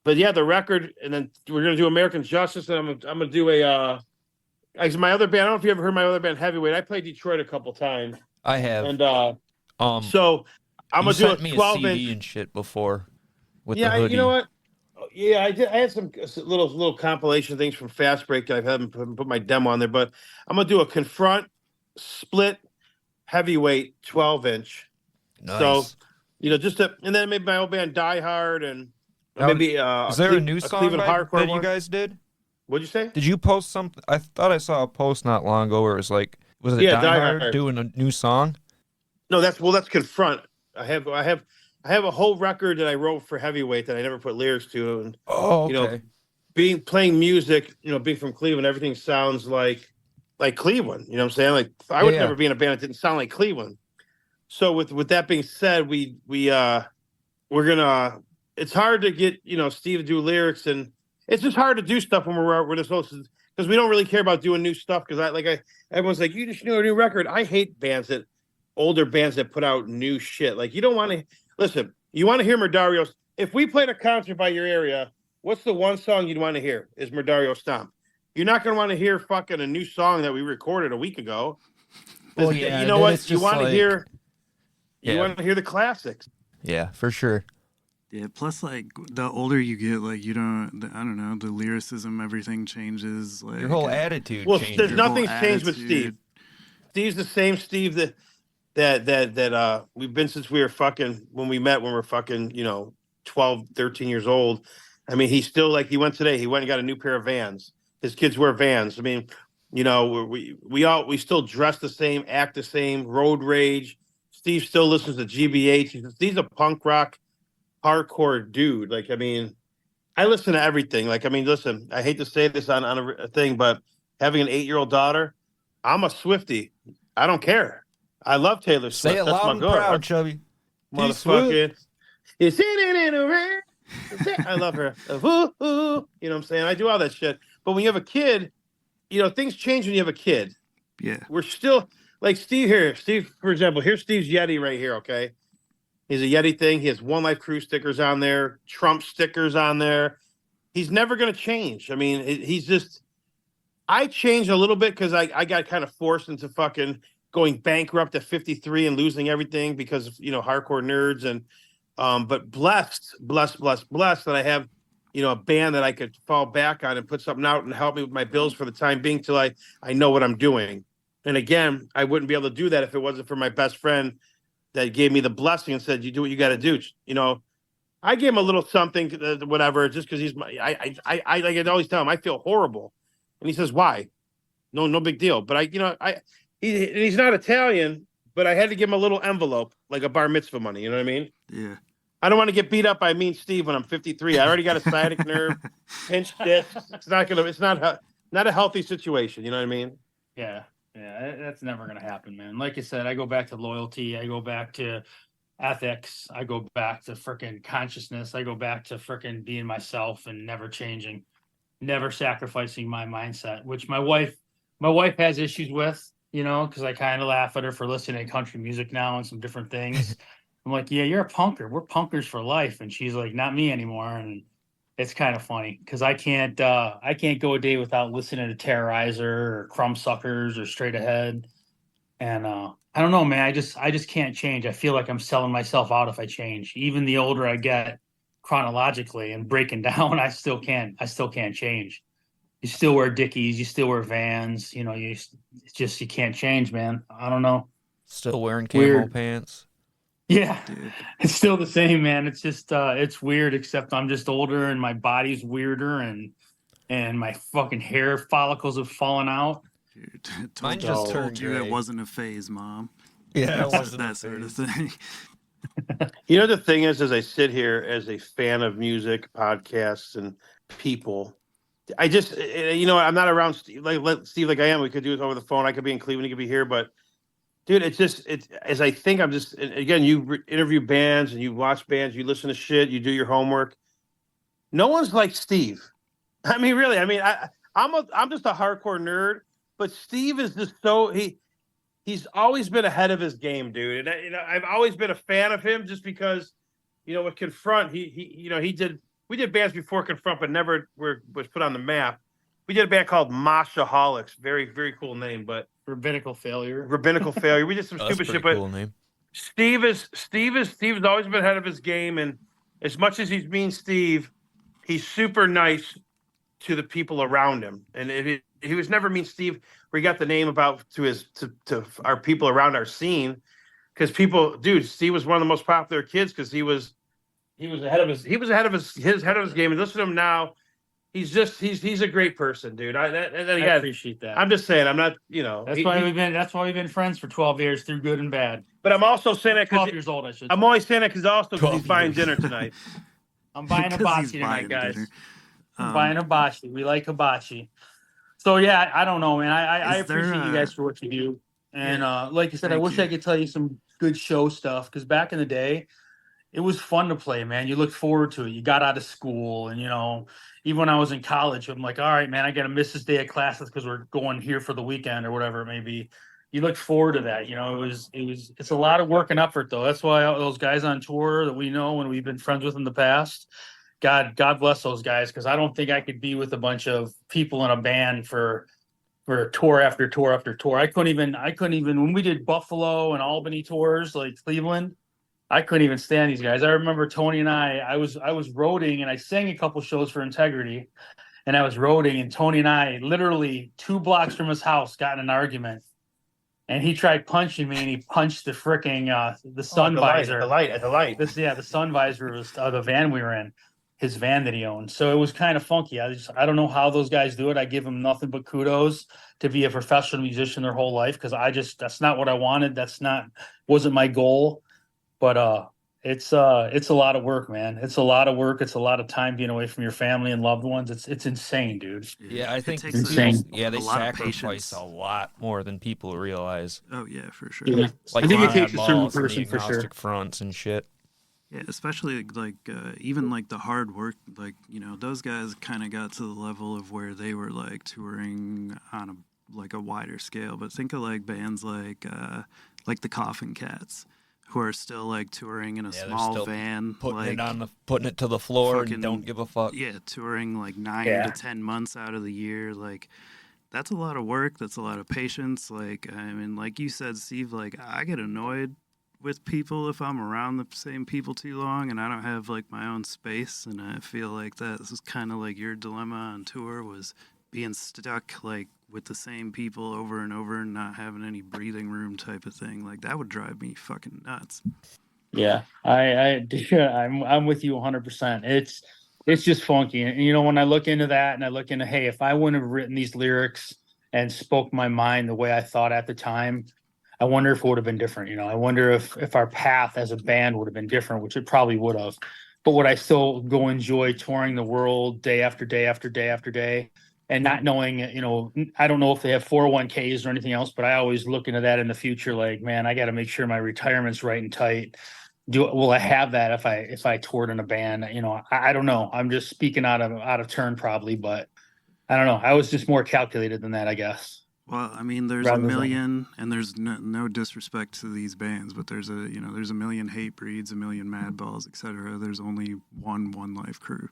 but yeah, the record, and then we're gonna do American Justice, and I'm gonna do my other band. I don't know if you ever heard my other band, Heavyweight. I played Detroit a couple times, I have. and So I'm gonna do a 12 CD inch and shit before with yeah, the hoodie. you know what? Yeah, I did. I had some little compilation things from Fast Break. I haven't put my demo on there, but I'm gonna do a Confront split Heavyweight 12 inch. Nice. So, and then maybe my old band Die Hard and Now, maybe is there a new song Cleveland hardcore that you one. guys did? What'd you say? Did you post something? I thought I saw a post not long ago where it was like, was it Yeah, Die Die Hard Hard. doing a new song? No, that's Confront. I have a whole record that I wrote for Heavyweight that I never put lyrics to, and Oh, you okay. know, playing music, being from Cleveland, everything sounds like Cleveland. You know what I'm saying? Like I would never be in a band that didn't sound like Cleveland. So with that being said, we're gonna. It's hard to get Steve to do lyrics, and it's just hard to do stuff when we're this old, because we don't really care about doing new stuff. Because everyone's like, you just do a new record. I hate older bands that put out new shit. Like you don't want to listen. You want to hear Murdario's. If we played a concert by your area, what's the one song you'd want to hear? Is Murdario Stomp. You're not gonna want to hear fucking a new song that we recorded a week ago. Well, yeah, you know what? You want to hear. Yeah. You want to hear the classics. Yeah, for sure. Yeah, plus like the older you get, like I don't know, the lyricism, everything changes. Like Your whole attitude Well, changes. there's Your nothing's whole changed with attitude. Steve. Steve's the same Steve that we've been since we were fucking when we met when we were fucking 12, 13 years old. I mean, he's still like he went today. He went and got a new pair of Vans. His kids wear Vans. I mean, we still dress the same, act the same, road rage. Steve still listens to GBH. He's a punk rock, hardcore dude. Like, I mean, I listen to everything. Like, I mean, listen, I hate to say this on a thing, but having an 8-year-old daughter, I'm a Swiftie. I don't care. I love Taylor Swift. Say it That's loud my and girl. proud, Chubby. Motherfucker. You see it in a rain. I love her. Ooh, ooh. You know what I'm saying? I do all that shit. But when you have a kid, things change when you have a kid. Yeah. We're still like Steve here. Steve, for example, here's Steve's Yeti right here. Okay. He's a Yeti thing. He has One Life Crew stickers on there, Trump stickers on there. He's never going to change. I mean, he's just, I changed a little bit because I got kind of forced into fucking going bankrupt at 53 and losing everything because of, hardcore nerds. And, but blessed that I have, a band that I could fall back on and put something out and help me with my bills for the time being till I know what I'm doing. And again, I wouldn't be able to do that if it wasn't for my best friend that gave me the blessing and said, you do what you got to do. I gave him a little something, whatever, just because he's my, I like I always tell him, I feel horrible. And he says, why? No big deal. But he's not Italian, but I had to give him a little envelope, like a bar mitzvah money. You know what I mean? Yeah. I don't want to get beat up by Mean Steve when I'm 53. I already got a sciatic nerve, pinched disc. It's not a healthy situation. You know what I mean? Yeah, that's never gonna happen, man. Like I said, I go back to loyalty. I go back to ethics. I go back to freaking consciousness. I go back to freaking being myself and never changing, never sacrificing my mindset, which my wife has issues with, because I kind of laugh at her for listening to country music now and some different things. I'm like, yeah, you're a punker. We're punkers for life. And she's like, not me anymore. And it's kind of funny because I can't go a day without listening to Terrorizer or Crumb Suckers or Straight Ahead. And I don't know, man. I just can't change. I feel like I'm selling myself out if I change. Even the older I get chronologically and breaking down, I still can't change. You still wear Dickies, you still wear Vans, it's just you can't change, man. I don't know. Still wearing camo Weird. pants. Yeah. Dude. It's still the same, man. It's just it's weird, except I'm just older and my body's weirder and my fucking hair follicles have fallen out. Dude, Mine told, just told turned you it gray. wasn't a phase, Mom. Yeah, it That wasn't a sort of phase. thing. You know, the thing is, as I sit here as a fan of music, podcasts, and people, I just, I'm not around Steve like I am. We could do it over the phone. I could be in Cleveland. He could be here. But, dude, it's as I think I'm just, again, you interview bands and you watch bands, you listen to shit, you do your homework. No one's like Steve. I mean, really. I mean, I'm just a hardcore nerd, but Steve is just he's always been ahead of his game, dude. And I've always been a fan of him just because, with Confront, we did bands before Confront, but never was put on the map. We did a band called Moshaholics, very, very cool name, but Rabbinical failure. We did some That's a stupid pretty shit, but cool name. Steve's always been ahead of his game, and as much as he's mean Steve, he's super nice to the people around him, and he was never mean Steve. We got the name about to our people around our scene, because Steve was one of the most popular kids because he was ahead of his game. And listen to him now, he's a great person, dude. I appreciate that. I'm just saying, I'm not, That's why we've been friends for 12 years through good and bad. But I'm also saying that 12 because years old, I should. I'm always saying that because he's 12 buying years. dinner tonight. I'm buying 'Cause hibachi he's tonight, buying guys. dinner. I'm buying hibachi. We like hibachi. So yeah, I don't know, man. I Is there appreciate you guys for what you do. And like you said, I Thank wish you. I could tell you some good show stuff, because back in the day, it was fun to play, man. You looked forward to it. You got out of school, and even when I was in college, I'm like, all right, man, I got to miss this day of classes because we're going here for the weekend or whatever it may be. You look forward to that. It's a lot of work and effort, though. That's why all those guys on tour that we know and we've been friends with in the past, God bless those guys, because I don't think I could be with a bunch of people in a band for tour after tour after tour. I couldn't even when we did Buffalo and Albany tours, like Cleveland, I couldn't even stand these guys. I remember Tony and I was roading, and I sang a couple shows for Integrity, and I was roading, and Tony and I literally 2 blocks from his house got in an argument, and he tried punching me, and he punched the freaking the sun visor. At the light. The sun visor was the van we were in, his van that he owned. So it was kind of funky. I don't know how those guys do it. I give them nothing but kudos to be a professional musician their whole life, because that's not what I wanted. Wasn't my goal. But it's a lot of work, man. It's a lot of work. It's a lot of time being away from your family and loved ones. It's insane, dude. Yeah, I think it takes insane. they a lot of sacrifice patience. a lot more than people realize. Oh yeah, for sure. Yeah. Like I think it Conrad takes a certain Moss and the person for sure. agnostic fronts and shit. Yeah, especially even like the hard work, those guys kind of got to the level of where they were like touring on a wider scale. But think of like bands like the Coffin Cats, who are still like touring in a small van, putting it to the floor fucking, and don't give a fuck. Yeah, touring like 9 to 10 months out of the year. Like, that's a lot of work. That's a lot of patience. Like, I mean, like you said, Steve, like I get annoyed with people if I'm around the same people too long and I don't have like my own space. And I feel like that is kind of like your dilemma on tour, was being stuck like with the same people over and over and not having any breathing room type of thing. Like, that would drive me fucking nuts. Yeah, I'm with you 100%. It's just funky. And when I look into that and I look into, hey, if I wouldn't have written these lyrics and spoke my mind the way I thought at the time, I wonder if it would have been different. I wonder if our path as a band would have been different, which it probably would have. But would I still go enjoy touring the world day after day after day after day, and not knowing, I don't know if they have 401ks or anything else, but I always look into that in the future. Like, man, I got to make sure my retirement's right and tight. Will I have that if I toured in a band? I don't know. I'm just speaking out of turn probably, but I don't know. I was just more calculated than that, I guess. Well, I mean, there's a million, and there's no disrespect to these bands, but there's a million hate breeds, a million madballs, etc. There's only one life crew.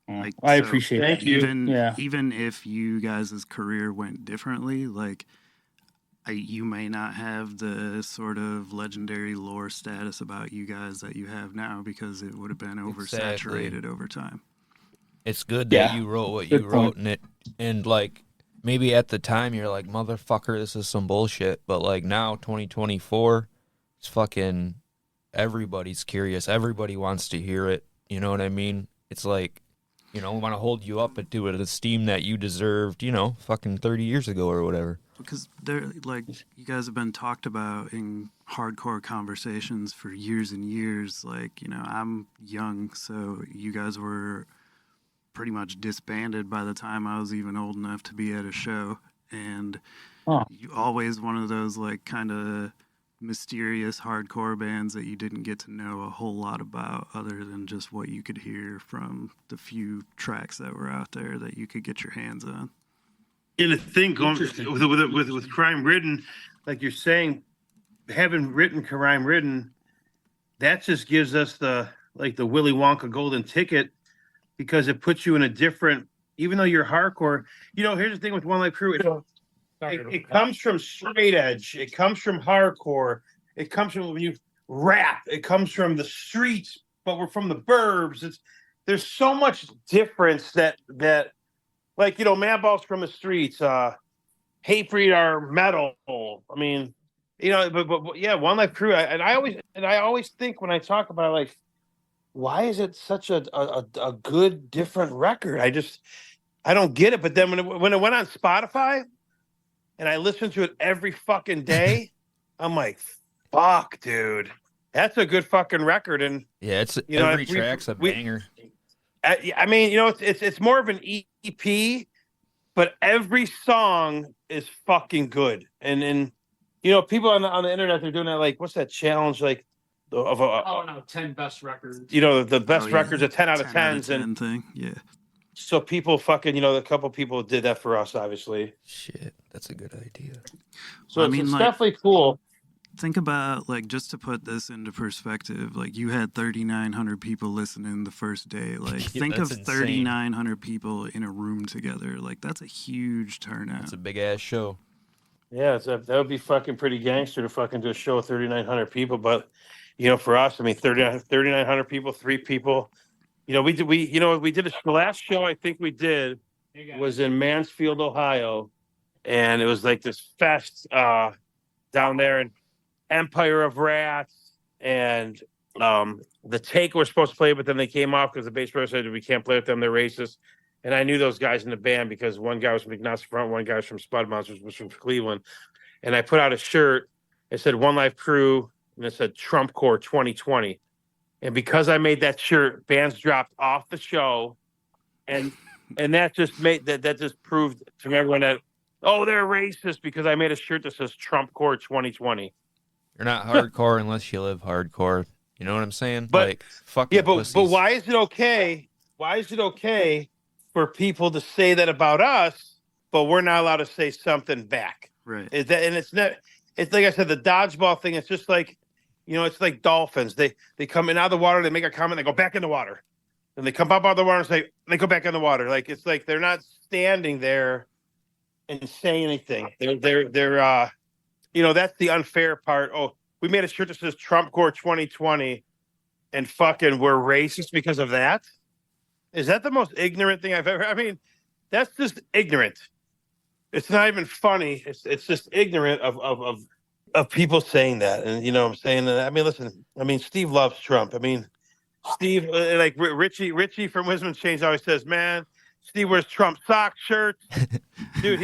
Like, I appreciate it. Even if you guys' career went differently, like, you may not have the sort of legendary lore status about you guys that you have now because it would have been oversaturated over time. It's good that Yeah. you wrote what Good you wrote, point. and like maybe at the time you're like, motherfucker, this is some bullshit. But like now, 2024, it's fucking everybody's curious. Everybody wants to hear it. You know what I mean? It's like, we want to hold you up to an esteem that you deserved, fucking 30 years ago or whatever. Because they're like, you guys have been talked about in hardcore conversations for years and years. Like, I'm young, so you guys were pretty much disbanded by the time I was even old enough to be at a show. And you always one of those like kind of mysterious hardcore bands that you didn't get to know a whole lot about other than just what you could hear from the few tracks that were out there that you could get your hands on. And the thing going with Crime Ridden, like you're saying, having written Crime Ridden, that just gives us the Willy Wonka golden ticket, because it puts you in a different, even though you're hardcore, here's the thing with One Life Crew, it comes from straight edge, it comes from hardcore, it comes from when you rap, it comes from the streets, but we're from the burbs. There's so much difference that like, Madball's from the streets, Hatebreed are metal. I mean, but yeah, One Life Crew, I always think when I talk about it, like, why is it such a good different record? I don't get it. But then when it went on Spotify and I listened to it every fucking day, I'm like, fuck, dude, that's a good fucking record. And yeah, it's every track's a banger. I mean, it's more of an EP, but every song is fucking good. And people on the internet, they're doing that, like, what's that challenge, like, of 10 best records. The best records are 10 out of 10s, and thing, yeah. So people fucking, a couple people did that for us, obviously. Shit, that's a good idea. So it's definitely cool. Think about, like, just to put this into perspective, like, you had 3,900 people listening the first day. Like, think of 3,900 people in a room together. Like, that's a huge turnout. It's a big ass show. Yeah, that would be fucking pretty gangster to fucking do a show with 3,900 people, but. For us, I mean, 3,900 people, 3 people. We did the last show I think we did was in Mansfield, Ohio, and it was like this fest down there, and Empire of Rats and the Take were supposed to play, but then they came off because the bass player said we can't play with them, they're racist. And I knew those guys in the band because one guy was from Agnostic Front, one guy was from Spud Monsters, was from Cleveland, and I put out a shirt. It said One Life Crew. And it said Trump Core 2020. And because I made that shirt, bands dropped off the show. And that just proved to everyone that, they're racist because I made a shirt that says Trump Core 2020. You're not hardcore unless you live hardcore. You know what I'm saying? But, like, fucking pussies. But why is it okay? Why is it okay for people to say that about us, but we're not allowed to say something back? Right. It's like I said, the dodgeball thing, it's just like, it's like dolphins. They come in out of the water, they make a comment, they go back in the water. And they come up out of the water and say, they go back in the water. Like, it's like they're not standing there and saying anything. They're that's the unfair part. Oh, we made a shirt that says Trump Core 2020 and fucking we're racist because of that? Is that the most ignorant thing I've ever, I mean, that's just ignorant. It's not even funny. It's just ignorant of people saying that. And I'm saying that, I mean, listen, Steve loves Trump. I mean, Steve, like Richie from Wisdom Change always says, man, Steve wears Trump sock shirts. Dude,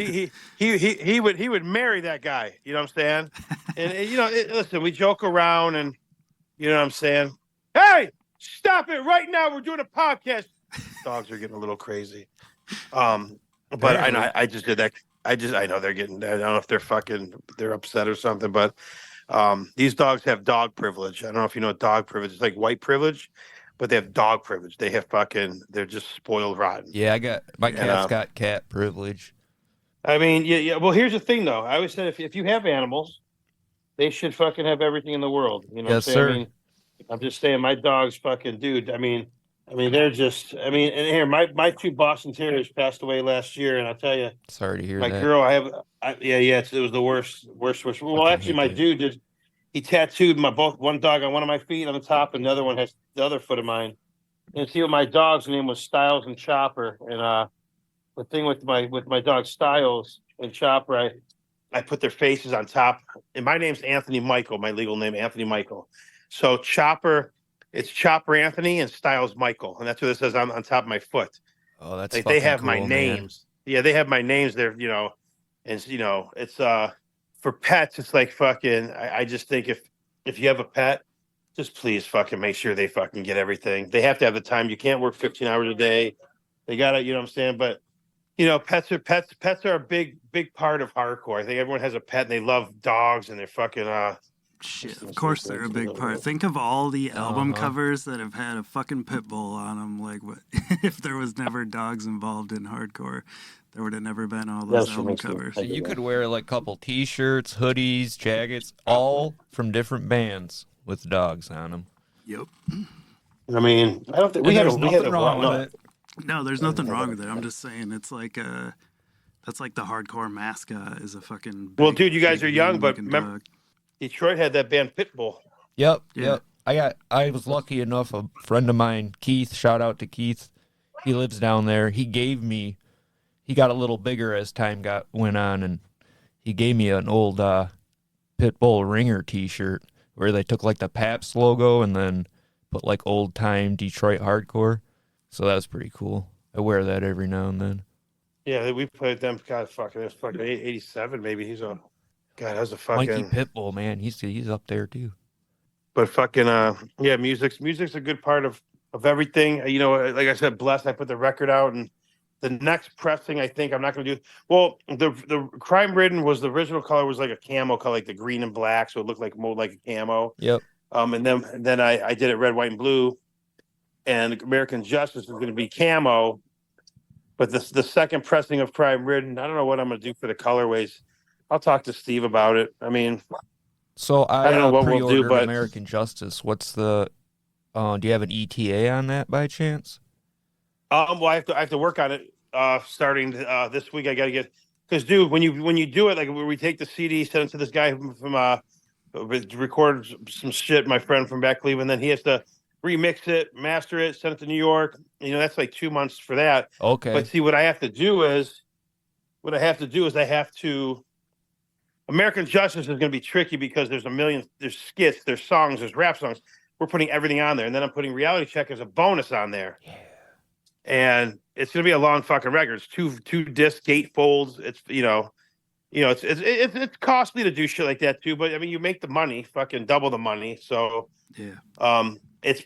he would marry that guy. You know what I'm saying? And listen, we joke around and you know what I'm saying? Hey, stop it right now. We're doing a podcast. Dogs are getting a little crazy. But I know I just did that. I know they're getting, I don't know if they're upset or something, but these dogs have dog privilege. I don't know if you know what dog privilege is, like white privilege, but they have dog privilege. They have they're just spoiled rotten. Yeah, my cat's got cat privilege. I mean, yeah. Well, here's the thing though. I always said if you have animals, they should fucking have everything in the world. You know Yes, what I'm saying? sir. I mean, I'm just saying my dog's fucking dude. I mean, I mean, they're just. I mean, and here my two Boston Terriers passed away last year, and I'll tell you, Sorry to hear my that. girl, yeah, it was the worst. Well, Fucking actually, hate my that. dude did. He tattooed one dog on one of my feet on the top, and the other one has the other foot of mine. And see, what my dog's name was Styles and Chopper, and the thing with my dog Styles and Chopper, I put their faces on top. And my name's Anthony Michael, my legal name, Anthony Michael. So Chopper, it's Chopper Anthony and Styles Michael. And that's what it says on top of my foot. Oh, that's Like fucking they have cool, my man. names. Yeah, they have my names there, and it's for pets, it's like fucking I just think if you have a pet, just please fucking make sure they fucking get everything. They have to have the time. You can't work 15 hours a day. They gotta, you know what I'm saying? But pets are a big part of hardcore. I think everyone has a pet and they love dogs and they're fucking Shit, of course they're a big part. Think of all the album covers that have had a fucking pit bull on them. Like, what if there was never dogs involved in hardcore? There would have never been all those album covers. So you could wear like a couple T-shirts, hoodies, jackets, all from different bands with dogs on them. Yep. I mean, I don't think There's nothing wrong with it. No, there's nothing wrong with it. I'm just saying it's like that's like the hardcore mascot is a fucking. Well, dude, you guys are young, but remember, Detroit had that band Pitbull. Yep. I was lucky enough. A friend of mine, Keith. Shout out to Keith. He lives down there. He got a little bigger as time went on, and he gave me an old Pitbull Ringer T-shirt where they took like the Pabst logo and then put like old time Detroit hardcore. So that was pretty cool. I wear that every now and then. Yeah, we played them. God, it's fucking 87 maybe. That was a fucking Mikey Pitbull, man. He's up there too. But fucking yeah, music's a good part of everything. Like I said, blessed. I put the record out, and the next pressing, I think I'm not going to do. Well, the Crime Ridden was the original color was like a camo color, like the green and black, so it looked like more like a camo. Yep. And then I did it red, white, and blue, and American Justice is going to be camo. But the second pressing of Crime Ridden, I don't know what I'm going to do for the colorways. I'll talk to Steve about it. I mean, so I don't know what we'll do, but American Justice. What's the? Do you have an ETA on that by chance? Well, I have to work on it. Starting this week, I got to get because, dude, when you do it, like where we take the CD, send it to this guy from record some shit, my friend from back Cleveland, then he has to remix it, master it, send it to New York. That's like 2 months for that. Okay. But see, what I have to do is American Justice is going to be tricky because there's there's skits, there's songs, there's rap songs. We're putting everything on there, and then I'm putting Reality Check as a bonus on there. Yeah. And it's going to be a long fucking record. It's two disc gatefolds. It's it's costly to do shit like that too. But I mean, you make the money, fucking double the money. So yeah. It's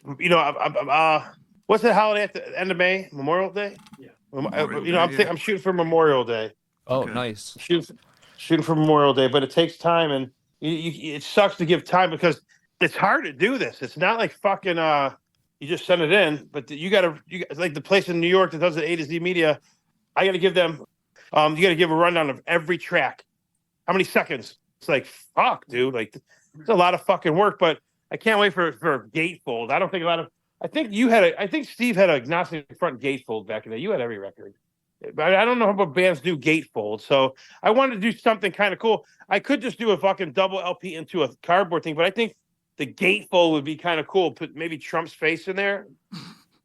what's that holiday at the end of May? Memorial Day. Yeah. I'm shooting for Memorial Day. Oh, Okay. Nice. Shooting for Memorial Day, but it takes time, and it sucks to give time because it's hard to do this. It's not like fucking you just send it in, but you like the place in New York that does the A to Z media. I got to give them. You got to give a rundown of every track. How many seconds? It's like fuck, dude. Like it's a lot of fucking work, but I can't wait for a gatefold. I don't think I think Steve had a agnostic front gatefold back in the day. You had every record. But I don't know how bands do gatefold, so I wanted to do something kind of cool. I could just do a fucking double LP into a cardboard thing, but I think the gatefold would be kind of cool. Put maybe Trump's face in there.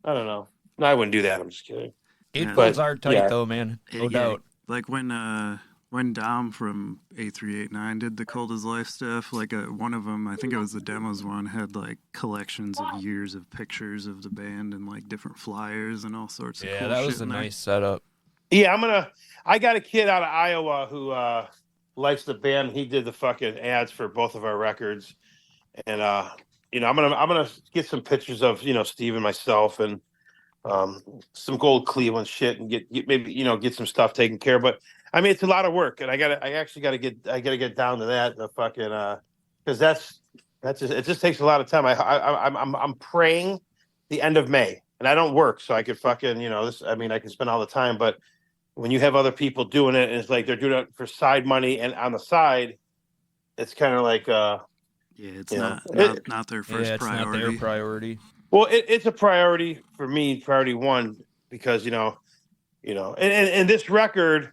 I don't know. No, I wouldn't do that. I'm just kidding. Gatefolds are tight though, man. No doubt. Like when Dom from A389 did the Cold as Life stuff, like one of them, I think it was the demos one, had like collections of years of pictures of the band and like different flyers and all sorts of cool shit. Yeah, that was a nice setup. Yeah, I got a kid out of Iowa who likes the band. He did the fucking ads for both of our records. And I'm gonna get some pictures of Steve and myself and some gold Cleveland shit and get maybe get some stuff taken care of. But I mean, it's a lot of work, and I actually gotta get down to that. The fucking because it just takes a lot of time. I'm praying the end of May, and I don't work, so I could fucking this. I mean, I can spend all the time, but when you have other people doing it, and it's like they're doing it for side money, and on the side, it's kind of like yeah, it's not their first priority. Not their priority. Well, it's a priority for me, priority one, because and this record.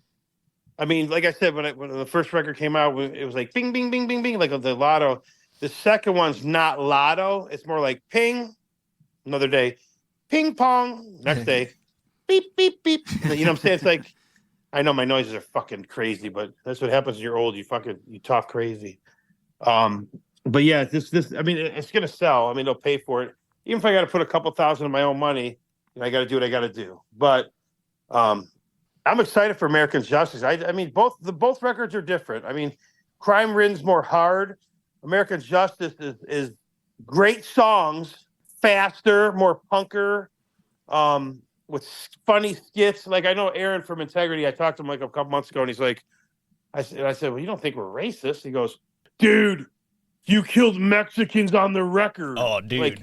I mean, like I said, when the first record came out, it was like bing, bing, bing, bing, bing, like the lotto. The second one's not lotto; it's more like ping. Another day, ping pong. Next day, beep, beep, beep. You know what I'm saying? It's like, I know my noises are fucking crazy, but that's what happens when you're old. You talk crazy. But yeah, this. I mean, it's gonna sell. I mean, they'll pay for it. Even if I got to put a couple thousand of my own money, I got to do what I got to do. But I'm excited for American Justice. I mean, both records are different. I mean, Crime Ridden's more hard. American Justice is great songs, faster, more punker, with funny skits. Like, I know Aaron from Integrity. I talked to him like a couple months ago, and he's like, I said, well, you don't think we're racist? He goes, dude, you killed Mexicans on the record. Oh, dude. Like,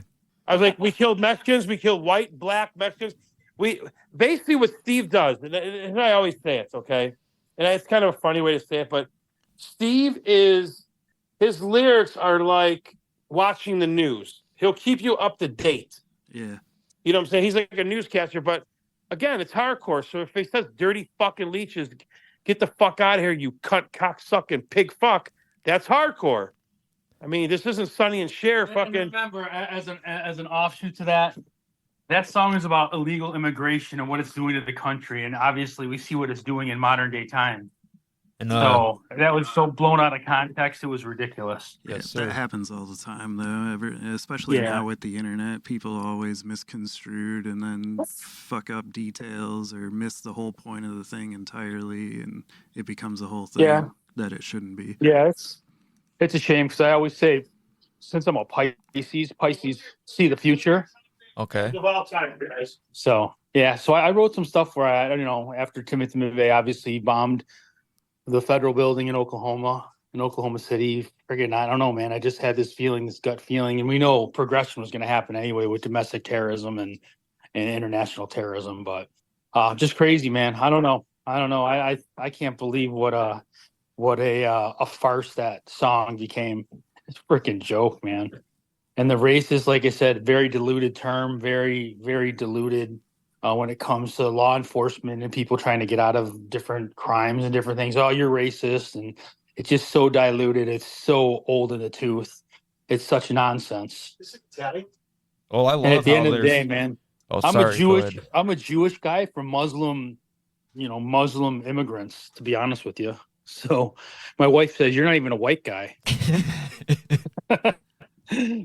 I was like, we killed Mexicans, we killed white, black Mexicans. We basically what Steve does, and I always say it, okay? And it's kind of a funny way to say it, but Steve his lyrics are like watching the news. He'll keep you up to date. Yeah. You know what I'm saying? He's like a newscaster, but again, it's hardcore. So if he says dirty fucking leeches, get the fuck out of here, you cunt, cocksucking pig fuck, that's hardcore. I mean, this isn't Sonny and Cher fucking. And remember, as an offshoot to that song is about illegal immigration and what it's doing to the country, and obviously we see what it's doing in modern day time. And so that was so blown out of context, it was ridiculous. Yeah, Yes, that sir. happens all the time, though. Especially now with the internet, people always misconstrued and then fuck up details or miss the whole point of the thing entirely, and it becomes a whole thing that it shouldn't be. Yeah, it's a shame because I always say, since I'm a Pisces see the future. Okay. Of all time, guys. So yeah, so I wrote some stuff where after Timothy McVeigh obviously bombed the federal building in Oklahoma City. Friggin', I don't know, man. I just had this gut feeling, and we know progression was going to happen anyway with domestic terrorism and international terrorism. But just crazy, man. I don't know. I can't believe what a farce that song became. It's a freaking joke, man. And the racist, like I said, very diluted term, very, very diluted when it comes to law enforcement and people trying to get out of different crimes and different things. Oh, you're racist. And it's just so diluted. It's so old in the tooth. It's such nonsense. Oh, I love. And at the how end of the there's- day, man, Oh, I'm sorry, go ahead. a Jewish guy from Muslim immigrants, to be honest with you. So my wife says, you're not even a white guy.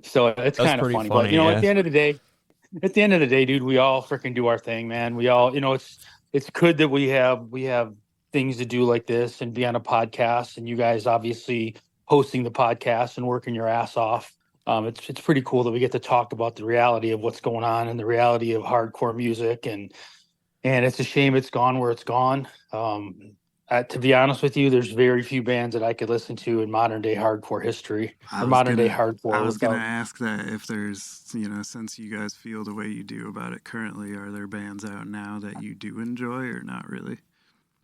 So it's kind of funny. But yeah. at the end of the day, dude, we all freaking do our thing, man. We all, it's good that we have things to do like this and be on a podcast, and you guys obviously hosting the podcast and working your ass off. It's pretty cool that we get to talk about the reality of what's going on and the reality of hardcore music, and it's a shame it's gone where it's gone. To be honest with you, there's very few bands that I could listen to in modern day hardcore history or modern day hardcore. I was going to ask that if there's, since you guys feel the way you do about it currently, are there bands out now that you do enjoy or not really?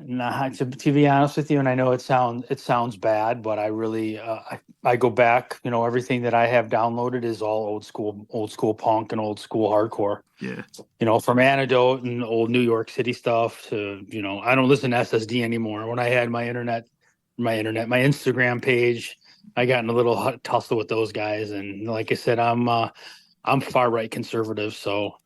Nah, to be honest with you, and I know it sounds bad, but I really I go back. Everything that I have downloaded is all old school punk and old school hardcore. Yeah. From Antidote and old New York City stuff to I don't listen to SSD anymore. When I had my Instagram page, I got in a little tussle with those guys, and like I said, I'm far right conservative, so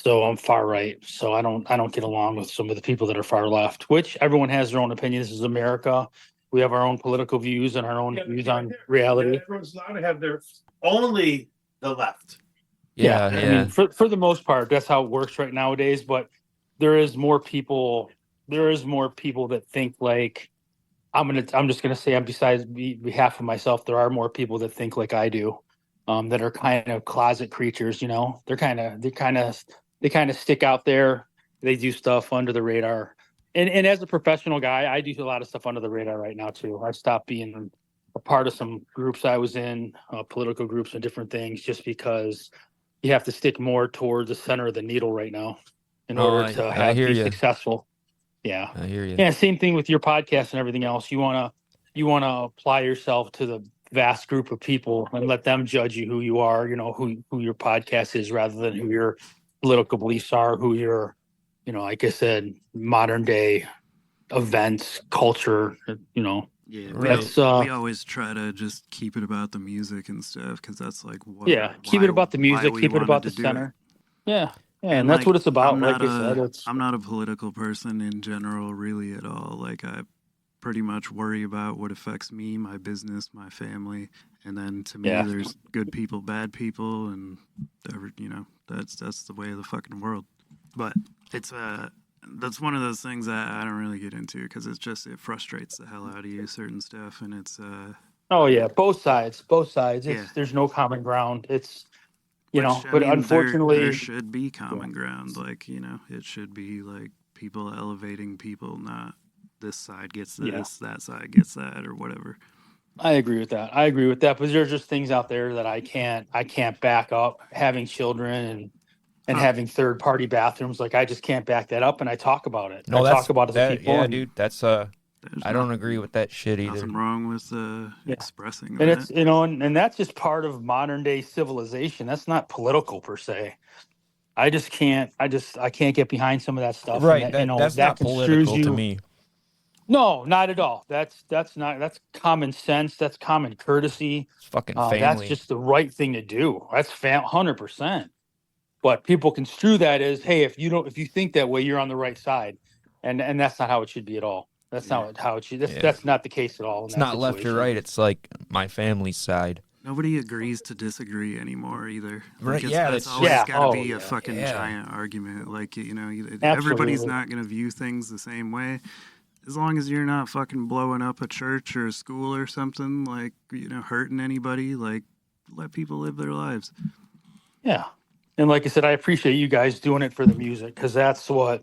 I'm far right. So I don't get along with some of the people that are far left, which everyone has their own opinion. This is America. We have our own political views and our own views on reality. Everyone's allowed to have their only the left. Yeah. I mean, for the most part, that's how it works right nowadays. But there is more people that think like I'm just gonna say, besides behalf of myself, there are more people that think like I do, that are kind of closet creatures. They kind of stick out there. They do stuff under the radar. And as a professional guy, I do a lot of stuff under the radar right now too. I stopped being a part of some groups I was in, political groups and different things, just because you have to stick more towards the center of the needle right now in order to be successful. Yeah. I hear you. Yeah. Same thing with your podcast and everything else. You want to apply yourself to vast group of people and let them judge you who you are, you know, who your podcast is, rather than who your political beliefs are, who your, you know, like I said, modern day events, culture, you know. Yeah, Right. That's we always try to just keep it about the music and stuff because that's like what. yeah, keep it about the why music, we keep it wanted about to the do center. it. Yeah. Yeah, and And that's like, what it's about. I'm Like not I said, it's I'm not a political person in general, really at all. Like I pretty much worry about what affects me, my business, my family, and then to me, Yeah. there's good people, bad people, and you know, that's the way of the fucking world. But it's that's one of those things that I don't really get into because it's just it frustrates the hell out of you, certain stuff, and it's oh yeah, both sides. It's yeah. there's no common ground. It's you Which know, I but mean, there unfortunately, should be common ground. Like you know, it should be like people elevating people, not this side gets yeah. this, that side gets that, or whatever. I agree with that. But there's just things out there that I can't back up. Having children and Huh. having third party bathrooms, like I just can't back that up. And I talk about it. No, I that's talk about it to that. people. Yeah, and, dude. That's There's I don't agree with that shit either. nothing wrong with Yeah. expressing And that. it's you know, and that's just part of modern day civilization. That's not political per se. I can't get behind some of that stuff. And Right. that, you know, That's that not construes political you. to me. No, not at all. That's common sense. That's common courtesy. It's fucking That's family. just the right thing to do. That's 100%. But people construe that as, hey, if you think that way, you're on the right side, and that's not how it should be at all. That's not how it should. Yeah. That's not the case at all. In It's that not left or situation. right. It's like my family's side. Nobody agrees to disagree anymore either. Right, Like, yeah, that's that's always just- got to Yeah, be oh, a yeah. fucking Yeah. giant argument. Like you know, everybody's Absolutely. not gonna view things the same way. As long as you're not fucking blowing up a church or a school or something, like, you know, hurting anybody, like, let people live their lives. Yeah. And like I said, I appreciate you guys doing it for the music, because that's what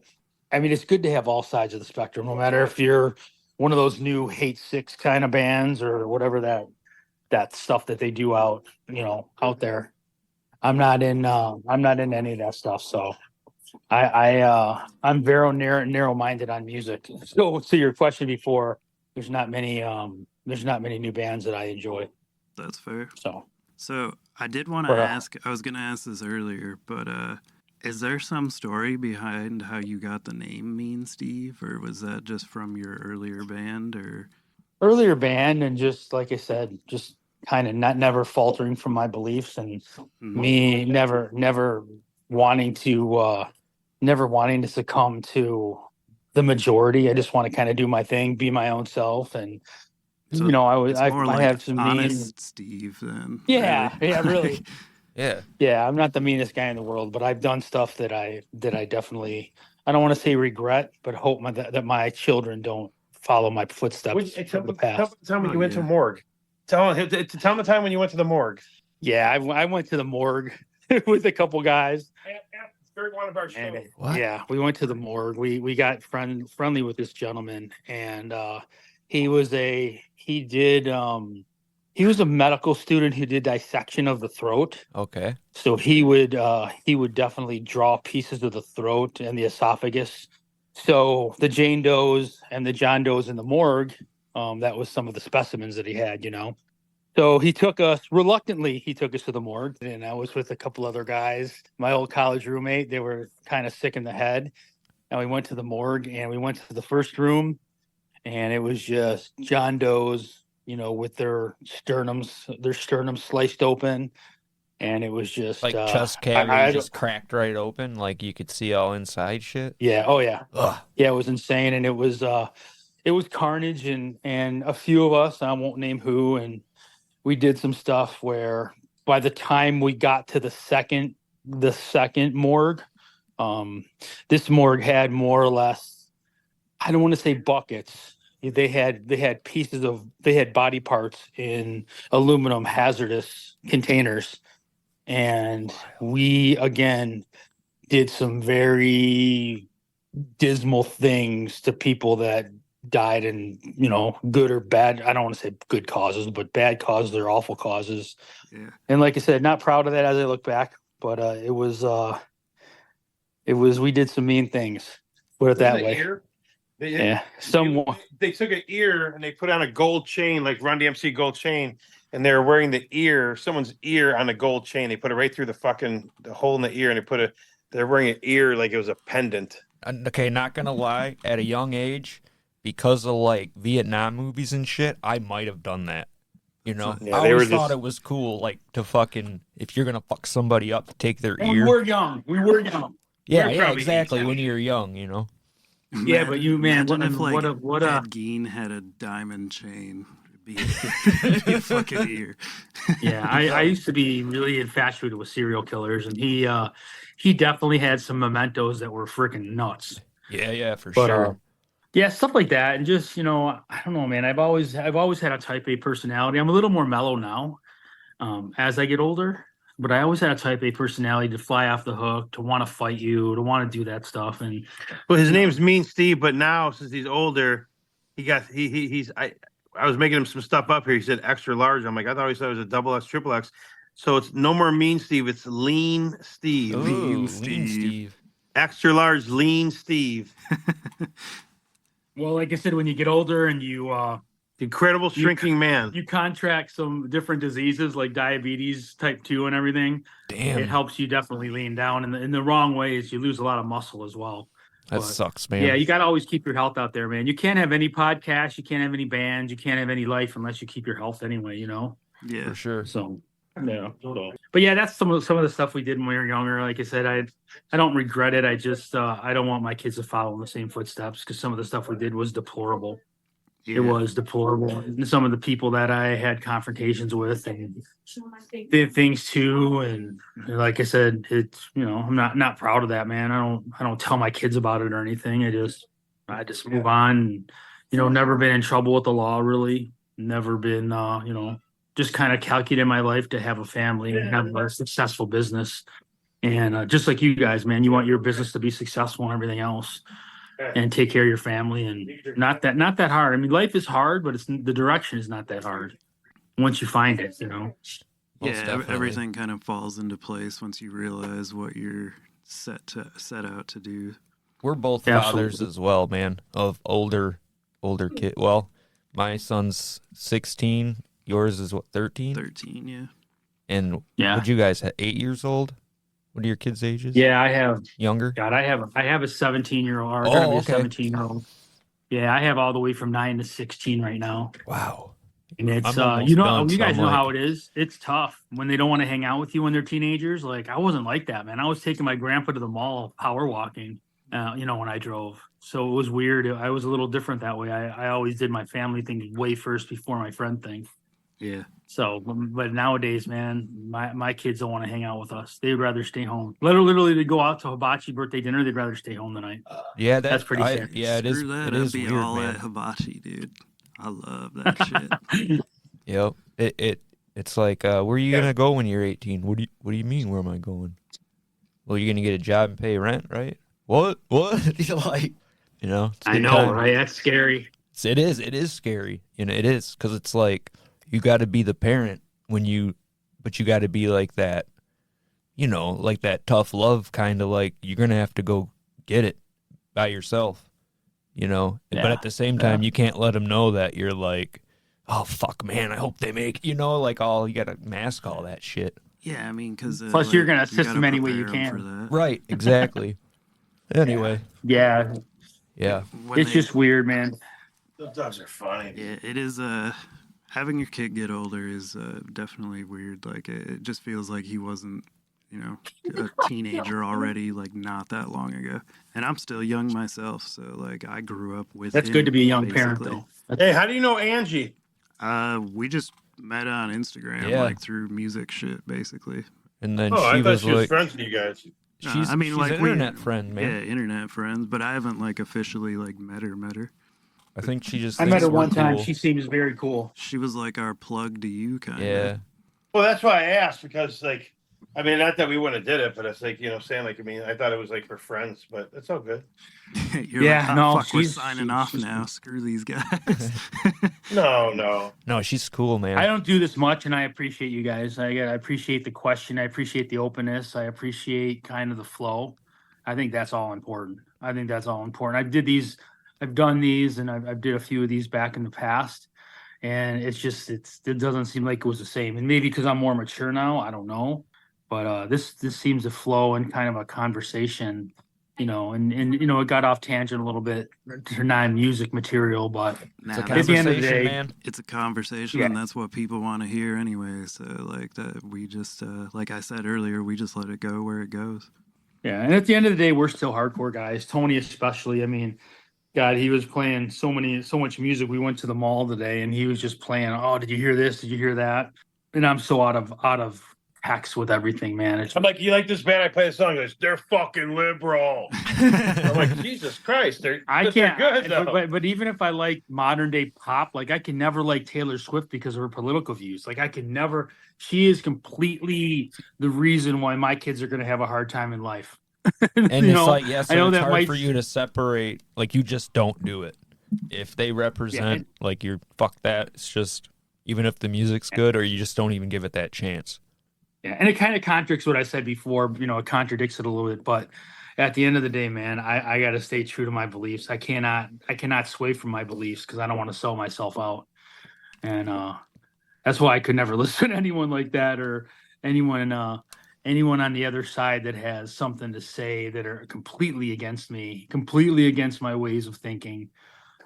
I mean. It's good to have all sides of the spectrum, no matter if you're one of those new hate six kind of bands or whatever that stuff that they do out there. I'm not in any of that stuff. So I'm very narrow minded on music. So to your question before, there's not many new bands that I enjoy. That's fair. So I did want to ask, I was going to ask this earlier, but is there some story behind how you got the name Mean Steve, or was that just from your earlier band, or? Earlier band, and just like I said, just kind of never faltering from my beliefs, and me never wanting to succumb to the majority. I just want to kind of do my thing, be my own self, and So it's more I like have some honest Steve then. Yeah, really. yeah, really. Yeah. I'm not the meanest guy in the world, but I've done stuff that I definitely, I don't want to say regret, but hope that my children don't follow my footsteps Tell of the me past. the time when Oh, you went to yeah. morgue. Tell me the time when you went to the morgue. Yeah, I went to the morgue with a couple guys. Third one of our And show. What? yeah, we went to the morgue. We got friendly with this gentleman, and he was a medical student who did dissection of the throat. Okay. So he would definitely draw pieces of the throat and the esophagus. So the Jane Does and the John Does in the morgue, that was some of the specimens that he had, So he took us reluctantly. He took us to the morgue, and I was with a couple other guys. My old college roommate. They were kind of sick in the head, and we went to the morgue. And we went to the first room, and it was just John Does, with their sternums sliced open, and it was just Like chest cavity I just cracked right open, like you could see all inside shit. Yeah. Oh yeah. Ugh. Yeah. It was insane, and it was carnage, and a few of us, I won't name who, and we did some stuff where by the time we got to the second morgue, this morgue had more or less, I don't want to say buckets. They had body parts in aluminum hazardous containers. And we again did some very dismal things to people that died in, good or bad. I don't want to say good causes, but bad causes or awful causes. Yeah. And like I said, not proud of that as I look back, but it was we did some mean things. Put it that way. Yeah, someone. They took an ear and they put on a gold chain, like Run DMC gold chain, and they were wearing the ear, someone's ear on a gold chain. They put it right through the hole in the ear, and they're wearing an ear like it was a pendant. Okay, not gonna lie, at a young age, because of like Vietnam movies and shit, I might have done that. You know, Yeah, I they always were thought just- it was cool, like to fucking if you're gonna fuck somebody up, to take their We ear. were young. We were young. Yeah, we're yeah, probably exactly. 8, When you're young, you know. Yeah, but you, man, imagine what- if like what a- Ed Gein had a diamond chain. It'd be a fucking ear. Yeah, I used to be really infatuated with serial killers, and he definitely had some mementos that were freaking nuts. Yeah, yeah, for But sure. yeah, stuff like that, and just I don't know, man. I've always had a Type A personality. I'm a little more mellow now, as I get older. But I always had a Type A personality to fly off the hook, to want to fight you, to want to do that stuff, and Well, his name's Mean Steve, but now since he's older, he's I was making him some stuff up here. He said extra large. I'm like, I thought he said it was a double X, triple X. So it's no more Mean Steve. It's Lean Steve. Ooh, Lean Lean Steve. Steve. Extra large, Lean Steve. well, like I said, when you get older and Incredible shrinking man. you contract some different diseases like diabetes type 2 and everything, Damn, it helps you definitely lean down. And in the wrong ways, you lose a lot of muscle as well. that but- sucks, man. Yeah, you got to always keep your health out there, man. You can't have any podcasts, you can't have any bands, you can't have any life unless you keep your health anyway, Yeah. for sure. So yeah. But yeah, that's some of the stuff we did when we were younger. Like I said, I don't regret it. I just I don't want my kids to follow in the same footsteps, because some of the stuff we did was deplorable. Yeah. It was deplorable. And some of the people that I had confrontations with and did things to, and like I said, it's I'm not proud of that, man. I don't tell my kids about it or anything. I just move on. And, never been in trouble with the law, really. Never been just kind of calculated my life to have a family and have a successful business. And just like you guys, man, you want your business to be successful and everything else, and take care of your family. And not that hard. I mean, life is hard, but the direction is not that hard once you find it. Most Yeah, definitely. everything kind of falls into place once you realize what you're set out to do. We're both Absolutely. fathers as well, man, of older kid. Well, my son's 16. Yours is what, 13? 13, yeah. And Yeah. would you guys have 8 years old? What are your kids' ages? Yeah, I have. Younger? God, I have a 17-year-old. Oh, Gonna be a okay. 17-year-old. Yeah, I have all the way from 9 to 16 right now. Wow. And it's I'm almost done, you so guys I'm know how like- it is. It's tough when they don't want to hang out with you when they're teenagers. Like I wasn't like that, man. I was taking my grandpa to the mall, power walking. When I drove. So it was weird. I was a little different that way. I always did my family thing way first before my friend thing. Yeah. So, but nowadays, man, my kids don't want to hang out with us. They'd rather stay home. Literally, to go out to hibachi birthday dinner, they'd rather stay home tonight. Yeah, That's pretty sad. Yeah, it is. Screw that. It I'd is be weird, all man. at hibachi, dude. I love that shit. Yep. It's like, where are you gonna go when you're 18? What do you mean? Where am I going? Well, you're gonna get a job and pay rent, right? What? You're like, it's a I good know, time. right? That's scary. It is scary. It is, because it's like you got to be the parent but you got to be like that, like that tough love kind of, like you're gonna have to go get it by yourself, But Yeah. at the same time, you can't let them know that you're like, oh fuck, man, I hope they make, like all you got to mask all that shit. Yeah, I mean, because Plus, you're gonna assist them any way you prepare 'em can. for that. Right. Exactly. Anyway, Yeah, yeah. When it's they- just weird, man. Those dogs are funny. Yeah, it is. Having your kid get older is definitely weird. Like it just feels like he wasn't, a teenager already, like not that long ago. And I'm still young myself, so like I grew up with. That's him, good to be a young parent, basically. though. Hey, how do you know Angie? We just met on Instagram, Yeah. like through music shit, basically. And then Oh, she I thought was she was like, friends with you guys. she's, I mean, she's like an internet friend, man. Yeah, internet friends, but I haven't like officially like met her. I think she just. I met thinks her we're one time. cool. She seems very cool. She was like our plug to you, kind of. Yeah. Well, that's why I asked, because like, I mean, not that we wouldn't have did it, but it's like, saying like, I mean, I thought it was like her friends, but it's all good. You're Yeah, like, oh, no, fuck, we're she's- signing she- off she's now. cool. Screw these guys. No. No, she's cool, man. I don't do this much, and I appreciate you guys. I appreciate the question. I appreciate the openness. I appreciate kind of the flow. I think that's all important. I did these I've done these, and I've did a few of these back in the past, and it doesn't seem like it was the same. And maybe because I'm more mature now, I don't know. But this seems to flow in kind of a conversation, and it got off tangent a little bit to non-music material, but Nah, It's a at the end of the conversation, day, man. it's a conversation, Yeah. and that's what people want to hear anyway. So, like that, we just, like I said earlier, we just let it go where it goes. yeah. And at the end of the day, we're still hardcore guys. Tony especially. I mean, God, he was playing so much music. We went to the mall today, and he was just playing. Oh, did you hear this? Did you hear that? And I'm so out of hex with everything, man. It's I'm like, you like this band? I play the song. He goes, they're fucking liberal. I'm like, Jesus Christ, they're good though. but even if I like modern day pop, like I can never like Taylor Swift because of her political views. Like I can never. She is completely the reason why my kids are going to have a hard time in life. And it's like, yeah, so I know it's that hard might- for you to separate. Like, you just don't do it. If they represent, like, you're fuck that. It's just, even if the music's good, or you just don't even give it that chance. Yeah, and it kind of contradicts what I said before. It contradicts it a little bit, but at the end of the day, man, I got to stay true to my beliefs. I cannot sway from my beliefs because I don't want to sell myself out, and that's why I could never listen to anyone like that or anyone on the other side that has something to say that are completely against me, completely against my ways of thinking.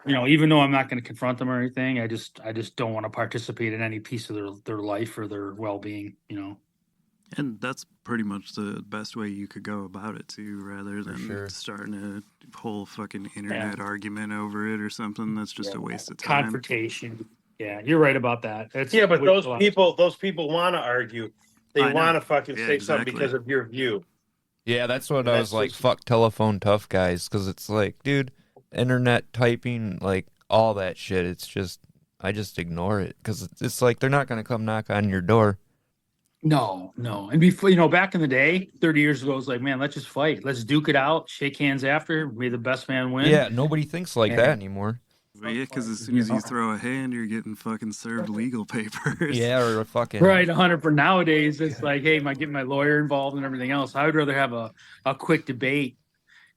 Even though I'm not going to confront them or anything, I just don't want to participate in any piece of their life or their well-being. And that's pretty much the best way you could go about it too, rather than sure. starting a whole fucking internet argument over it or something. That's just a waste of time. Confrontation. Yeah, you're right about that. Yeah, but those people want to argue. They I know. want to fucking Yeah, say something exactly. because of your view. Yeah, that's what And I that's was like, just- fuck telephone tough guys, because it's like, dude, internet typing, like, all that shit, it's just, I just ignore it, because it's like, they're not going to come knock on your door. No. And before, back in the day, 30 years ago, it was like, man, let's just fight. Let's duke it out, shake hands after, may the best man win. Yeah, nobody thinks like Yeah. that anymore. But yeah, because as soon as you throw a hand, you're getting fucking served legal papers. Yeah, or a fucking... Right, 100. For nowadays, it's like, hey, am I getting my lawyer involved and everything else? I would rather have a quick debate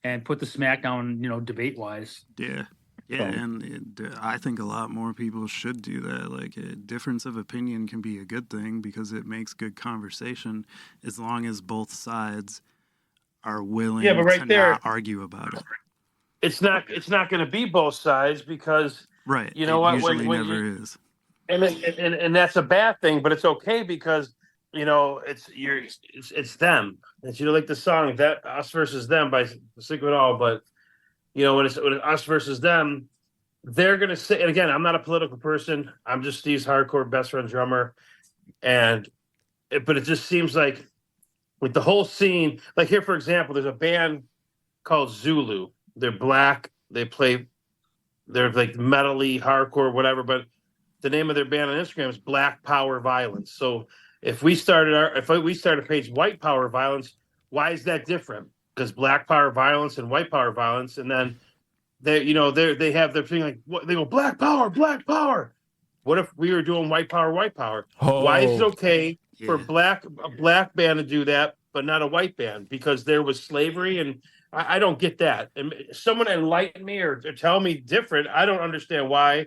and put the smack down, debate wise. Yeah. Yeah, and I think a lot more people should do that. Like, a difference of opinion can be a good thing because it makes good conversation as long as both sides are willing Yeah, but right to there- not argue about it. It's not going to be both sides because Right. You know it what, usually when never you- is. and that's a bad thing, but it's okay because it's them. It's like the song that Us Versus Them by Sick of It All, but when it's us versus them, they're gonna say. And again, I'm not a political person. I'm just Steve's hardcore best friend drummer, but it just seems like with the whole scene, like here for example, there's a band called Zulu. They're black. They're like metally hardcore, whatever. But the name of their band on Instagram is Black Power Violence. So if we started a page White Power Violence, why is that different? Because Black Power Violence and White Power Violence, and then they have their thing like what they go Black Power, Black Power. What if we were doing White Power, White Power? Why is it okay for a black band to do that, but not a white band? Because there was slavery, and I don't get that. And someone enlighten me or tell me different. I don't understand why.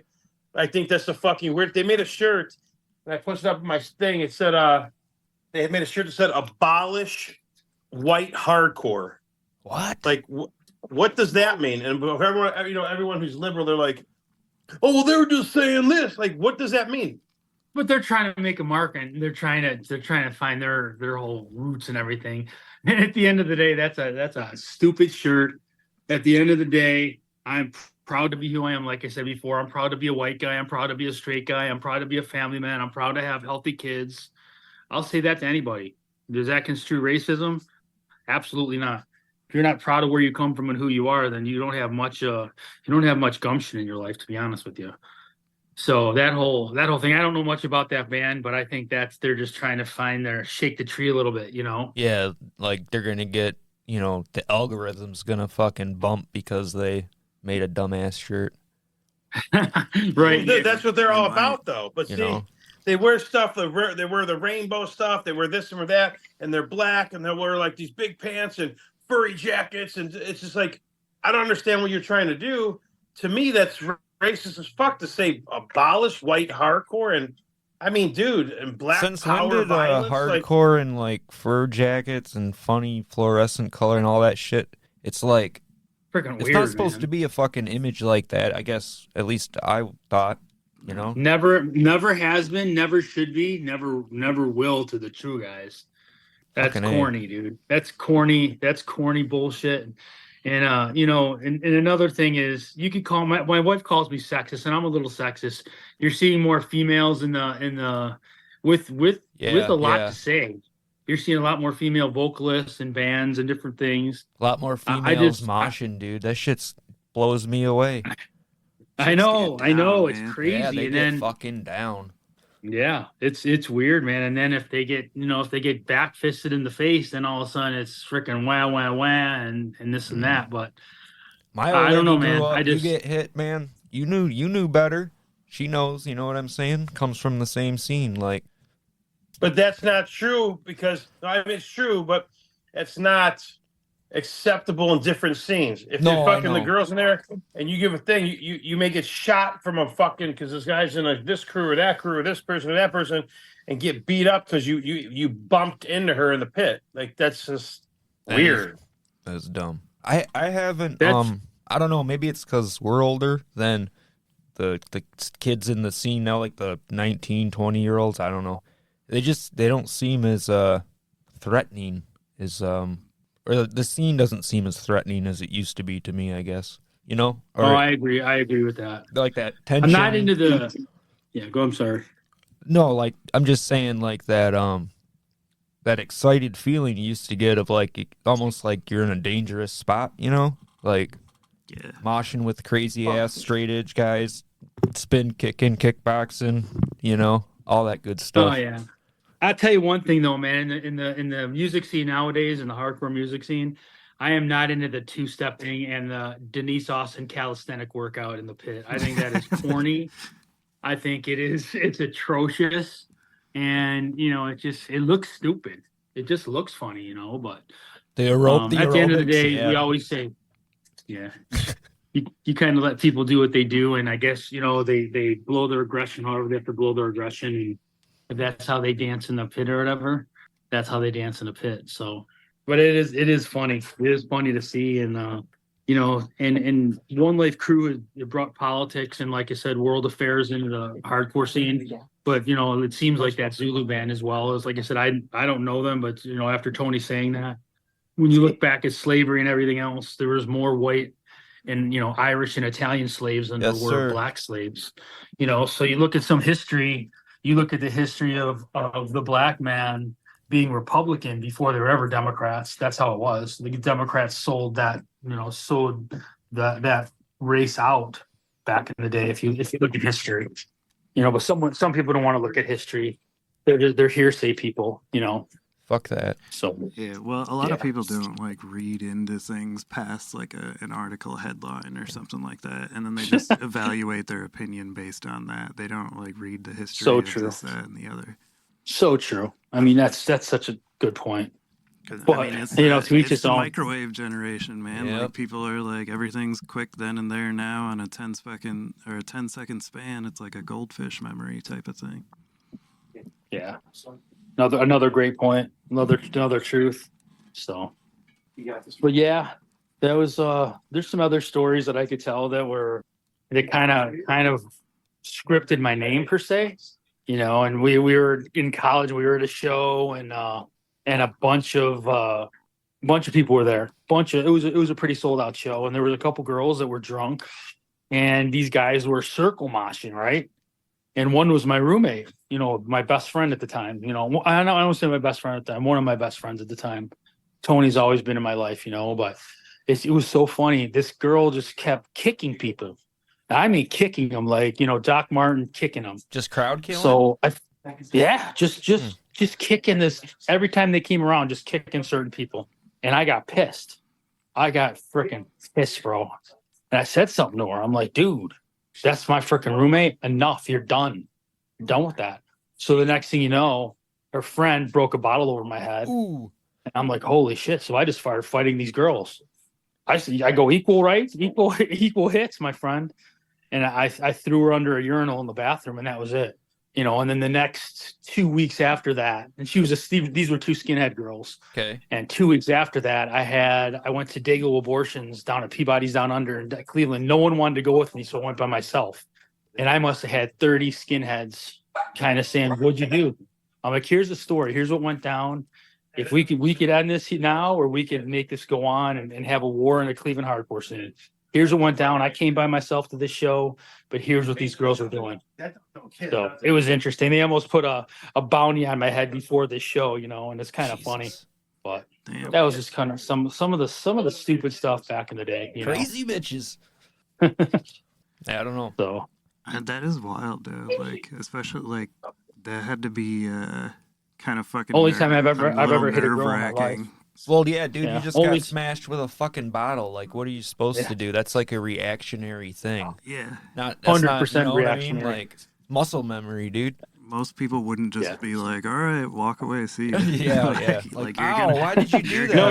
I think that's a fucking weird. They made a shirt, and I pushed it up in my thing. It said, they had made a shirt that said "Abolish White Hardcore." What? Like, what does that mean? And everyone who's liberal, they're like, "Oh, well, they were just saying this." Like, what does that mean? But they're trying to make a mark, and they're trying to find their whole roots and everything. And at the end of the day, that's a stupid shirt. At the end of the day, I'm proud to be who I am. Like I said before, I'm proud to be a white guy. I'm proud to be a straight guy. I'm proud to be a family man. I'm proud to have healthy kids. I'll say that to anybody. Does that construe racism? Absolutely not. If you're not proud of where you come from and who you are, then you don't have much gumption in your life, to be honest with you. So that whole thing, I don't know much about that band, but I think they're just trying to shake the tree a little bit, Yeah, like they're gonna get, the algorithm's gonna fucking bump because they made a dumbass shirt. Right. That's what they're all about, though. But You see, know? they wear stuff. They wear the rainbow stuff. They wear this and wear that, and they're black, and they wear like these big pants and furry jackets, and it's just like I don't understand what you're trying to do. to me, that's racist as fuck to say abolish white hardcore. And I mean, dude, and black Since when power did violence, like, hardcore and like fur jackets and funny fluorescent color and all that shit? It's like Freaking it's weird, not supposed man. to be a fucking image like that. I guess at least I thought, you know. Never has been, never should be, never will to the true guys. That's Fucking A. corny, dude. That's corny. That's corny bullshit. And you know, and another thing is you could call my wife calls me sexist, and I'm a little sexist. You're seeing more females in the with a lot Yeah. to say. You're seeing a lot more female vocalists and bands and different things. A lot more I females just- moshing, dude. That shit's blows me away. I know, Chicks get down, it's man. crazy. Yeah, they and get then fucking down. yeah, it's weird, man. And then if they get back fisted in the face, then all of a sudden it's freaking wah wah wah and this and that. But My I old don't know, lady grew man. up, I just- you get hit, man. You knew better. She knows, you know what I'm saying? Comes from the same scene, like but that's not true because I mean it's true, but it's not acceptable in different scenes. If No, they're I fucking the know. girls in there and you give a thing, you may get shot from a fucking because this guy's in this crew or that crew or this person or that person and get beat up because you bumped into her in the pit. Like that's just That weird. that's dumb. I haven't That's- I don't know, maybe it's because we're older than the kids in the scene now, like the 19, 20-year-olds. I don't know. They don't seem as threatening as or the scene doesn't seem as threatening as it used to be to me, I guess. You know? Or I agree with that. like that tension. I'm not into the go. I'm sorry. No, like I'm just saying like that that excited feeling you used to get of like almost like you're in a dangerous spot, you know? Like Yeah. moshing with crazy ass straight edge guys, spin kicking, kickboxing, you know, all that good stuff. Oh yeah. I'll tell you one thing though, man. In the music scene nowadays, in the hardcore music scene, I am not into the two-stepping and the Denise Austin calisthenic workout in the pit. I think that is corny. I think it's atrocious, and you know, it looks stupid. It just looks funny, you know. But The at the end of the aerobics, day, yeah. we always say, yeah. You kind of let people do what they do, and I guess you know they blow their aggression however they have to blow their aggression, and if that's how they dance in the pit or whatever, that's how they dance in the pit. So, but it is funny. It is funny to see, and you know, and One Life Crew it brought politics and like I said, world affairs into the hardcore scene. But you know, it seems like that Zulu band as well. As like I said, I don't know them, but you know, after Tony saying that, when you look back at slavery and everything else, there was more white and you know Irish and Italian slaves than Yes, there were sir. black slaves. You know, so you look at some history. You look at the history of the black man being Republican before they were ever Democrats. That's how it was. The Democrats sold that race out back in the day. If you look at history, you know, but some people don't want to look at history. They're hearsay people, you know. Fuck that. So Yeah, well, a lot of Yeah. people don't like read into things past like an article headline or something like that, and then they just evaluate their opinion based on that. They don't like read the history So of true. this, that, and the other. so true. I mean, that's such a good point. 'Cause, But, you know, to each it's his the own. microwave generation, man. Yep. Like people are like everything's quick then and there now on a 10-second span. It's like a goldfish memory type of thing. Yeah. Another great point. Another truth. So, but yeah, that was there's some other stories that I could tell that kind of scripted my name per se, you know, and we were in college, we were at a show and a bunch of people were there. It was a pretty sold out show, and there was a couple girls that were drunk and these guys were circle moshing, right? And one was my roommate, you know, my best friend at the time. You know, I don't say my best friend at the time. One of my best friends at the time. Tony's always been in my life, you know. But it was so funny. This girl just kept kicking people. I mean, kicking them like you know, Doc Martin kicking them. Just crowd killing? So just kicking this every time they came around, just kicking certain people. And I got pissed. I got freaking pissed, bro. And I said something to her. I'm like, dude. That's my freaking roommate. Enough. You're done. You're done with that. So the next thing you know, her friend broke a bottle over my head. Ooh. And I'm like, holy shit. So I just started fighting these girls. I go equal rights, equal hits, my friend. And I threw her under a urinal in the bathroom, and that was it. And then the next 2 weeks after that, and she was these were two skinhead girls. Okay. And 2 weeks after that, I went to Dago Abortions down at Peabody's Down Under in Cleveland. No one wanted to go with me, so I went by myself. And I must have had 30 skinheads kind of saying, "What'd you do?" I'm like, "Here's the story. Here's what went down. If we could end this now, or we could make this go on and have a war in the Cleveland hardcore scene. Here's what went down. I came by myself to this show, but here's what these girls were doing." So it was interesting. They almost put a bounty on my head before this show, and it's kind of funny. But Damn. that was just kind of some of the stupid stuff back in the day. Crazy bitches. I don't know. So And that is wild, though. Like, especially like that had to be kind of fucking. Only time I've ever hit a girl in my nerve-wracking. Well, yeah, dude, Yeah. you just Only- got smashed with a fucking bottle. Like, what are you supposed to do? That's like a reactionary thing. Yeah, Not 100% you know what I mean? reactionary. Like muscle memory, dude. most people wouldn't just be like, "All right, walk away, see you." Yeah. Like, Ow, you're gonna, why did you do that? no,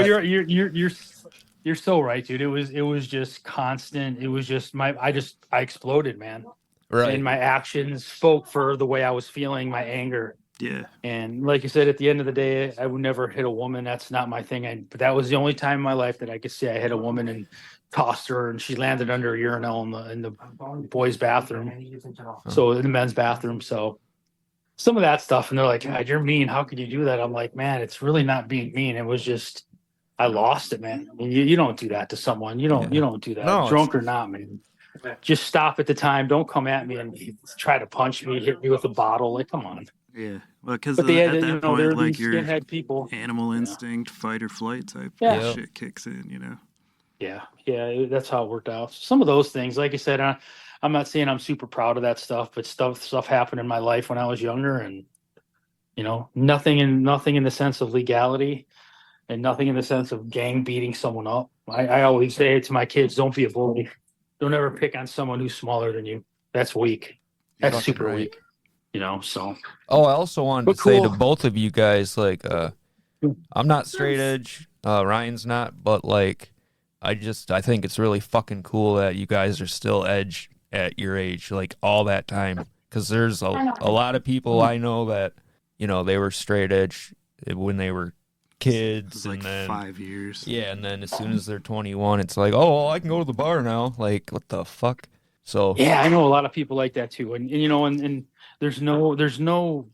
you're so right, dude. It was just constant. It was just I exploded, man. Right. And my actions spoke for the way I was feeling, my anger. yeah, And like you said, at the end of the day, I would never hit a woman. That's not my thing. But that was the only time in my life that I could say I hit a woman and tossed her, and she landed under a urinal in the boys' bathroom. So in the men's bathroom. So some of that stuff, and they're like, "God, you're mean. How could you do that?" I'm like, "Man, it's really not being mean. It was just I lost it, man. I mean, you don't do that to someone. You don't do that, No, drunk or not, man. Just stop at the time. Don't come at me and try to punch me, hit me with a bottle. Like, come on." yeah. Well, because But they at had, that they're point, like these your skinhead people. animal instinct, fight or flight type Yeah. shit kicks in. Yeah, that's how it worked out. Some of those things, like I said, I'm not saying I'm super proud of that stuff, but stuff happened in my life when I was younger, and nothing in the sense of legality, and nothing in the sense of gang beating someone up. I always say to my kids, don't be a bully. Don't ever pick on someone who's smaller than you. That's weak. That's Fucking super right. weak. So Oh, I also wanted But to say to cool. both of you guys, like, I'm not straight edge. Ryan's not, but like, I think it's really fucking cool that you guys are still edge at your age, like all that time. Because there's a lot of people I know that, they were straight edge when they were kids, It was like and then 5 years. yeah, and then as soon as they're 21, it's like, oh, well, I can go to the bar now. Like, what the fuck? So yeah, I know a lot of people like that too, and there's no.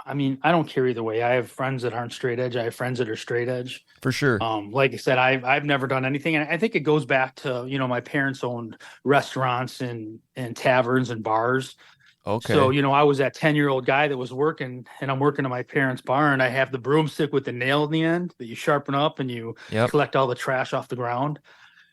I mean, I don't care either way. I have friends that aren't straight edge. I have friends that are straight edge. for sure. Like I said, I've never done anything, and I think it goes back to my parents owned restaurants and taverns and bars. Okay. So I was that 10-year-old guy that was working, and I'm working at my parents' bar, and I have the broomstick with the nail in the end that you sharpen up and you Yep. collect all the trash off the ground.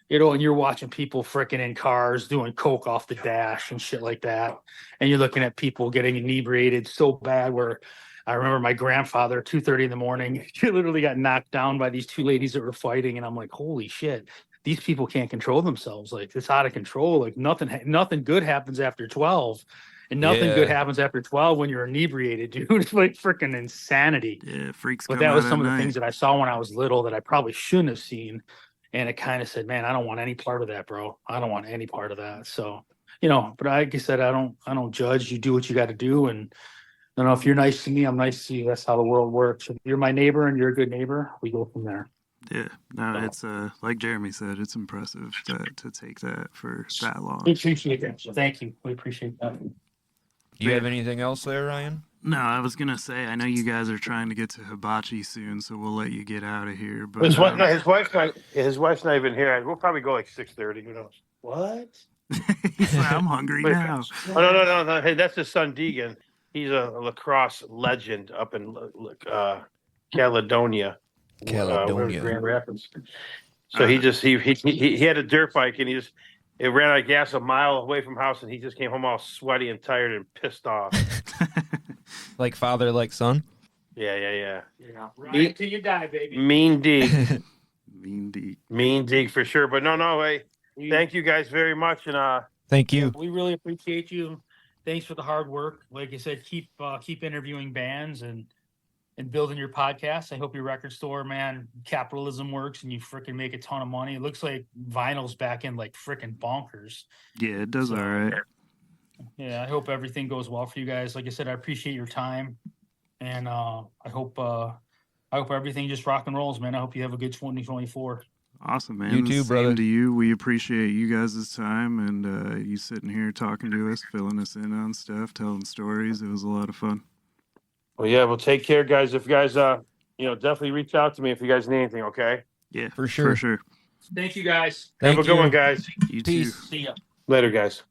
And you're watching people freaking in cars doing coke off the dash and shit like that, and you're looking at people getting inebriated so bad where. I remember my grandfather, 2:30 in the morning, he literally got knocked down by these two ladies that were fighting. And I'm like, holy shit, these people can't control themselves. Like, it's out of control. Like nothing good happens after 12, and nothing Yeah. good happens after 12 when you're inebriated, dude. It's like freaking insanity. Yeah, freaks. But come that was out some at of the night. things that I saw when I was little that I probably shouldn't have seen. And it kind of said, man, I don't want any part of that, bro. I don't want any part of that. So, but like I said, I don't judge. You do what you got to do. And if you're nice to me, I'm nice to you. That's how the world works. If you're my neighbor and you're a good neighbor, we go from there. Yeah, no, it's like Jeremy said, it's impressive to take that for that long. We appreciate that. So thank you. We appreciate that. Do you have anything else there, Ryan? No, I was gonna say, I know you guys are trying to get to hibachi soon, so we'll let you get out of here. But His wife's not even here. We'll probably go like 6:30. Who knows? What? he's like, I'm hungry Wait. now. Oh no! Hey, that's his son Deegan. He's a lacrosse legend up in Caledonia. Caledonia. Grand Rapids. So he had a dirt bike, and it ran out of gas a mile away from house, and he just came home all sweaty and tired and pissed off. Like father, like son? Yeah. Yeah. Right until you die, baby. Mean Deeg. Mean Deke. For sure. But no, hey, thank you guys very much, and Thank you. We really appreciate you. Thanks for the hard work. Like I said, keep interviewing bands, and building your podcast. I hope your record store, man, capitalism works and you freaking make a ton of money. It looks like vinyl's back in like freaking bonkers. Yeah, it does So, all right. Yeah, I hope everything goes well for you guys. Like I said, I appreciate your time, and I hope everything just rock and rolls, man. I hope you have a good 2024. Awesome, man. You too, Same brother. to you. We appreciate you guys' time and you sitting here talking to us, filling us in on stuff, telling stories. It was a lot of fun. Well, yeah, well, take care, guys. If you guys, definitely reach out to me if you guys need anything, okay? Yeah, For sure. For sure. Thank you, guys. Have a Thank good you. one, guys. You Peace. too. See ya. Later, guys.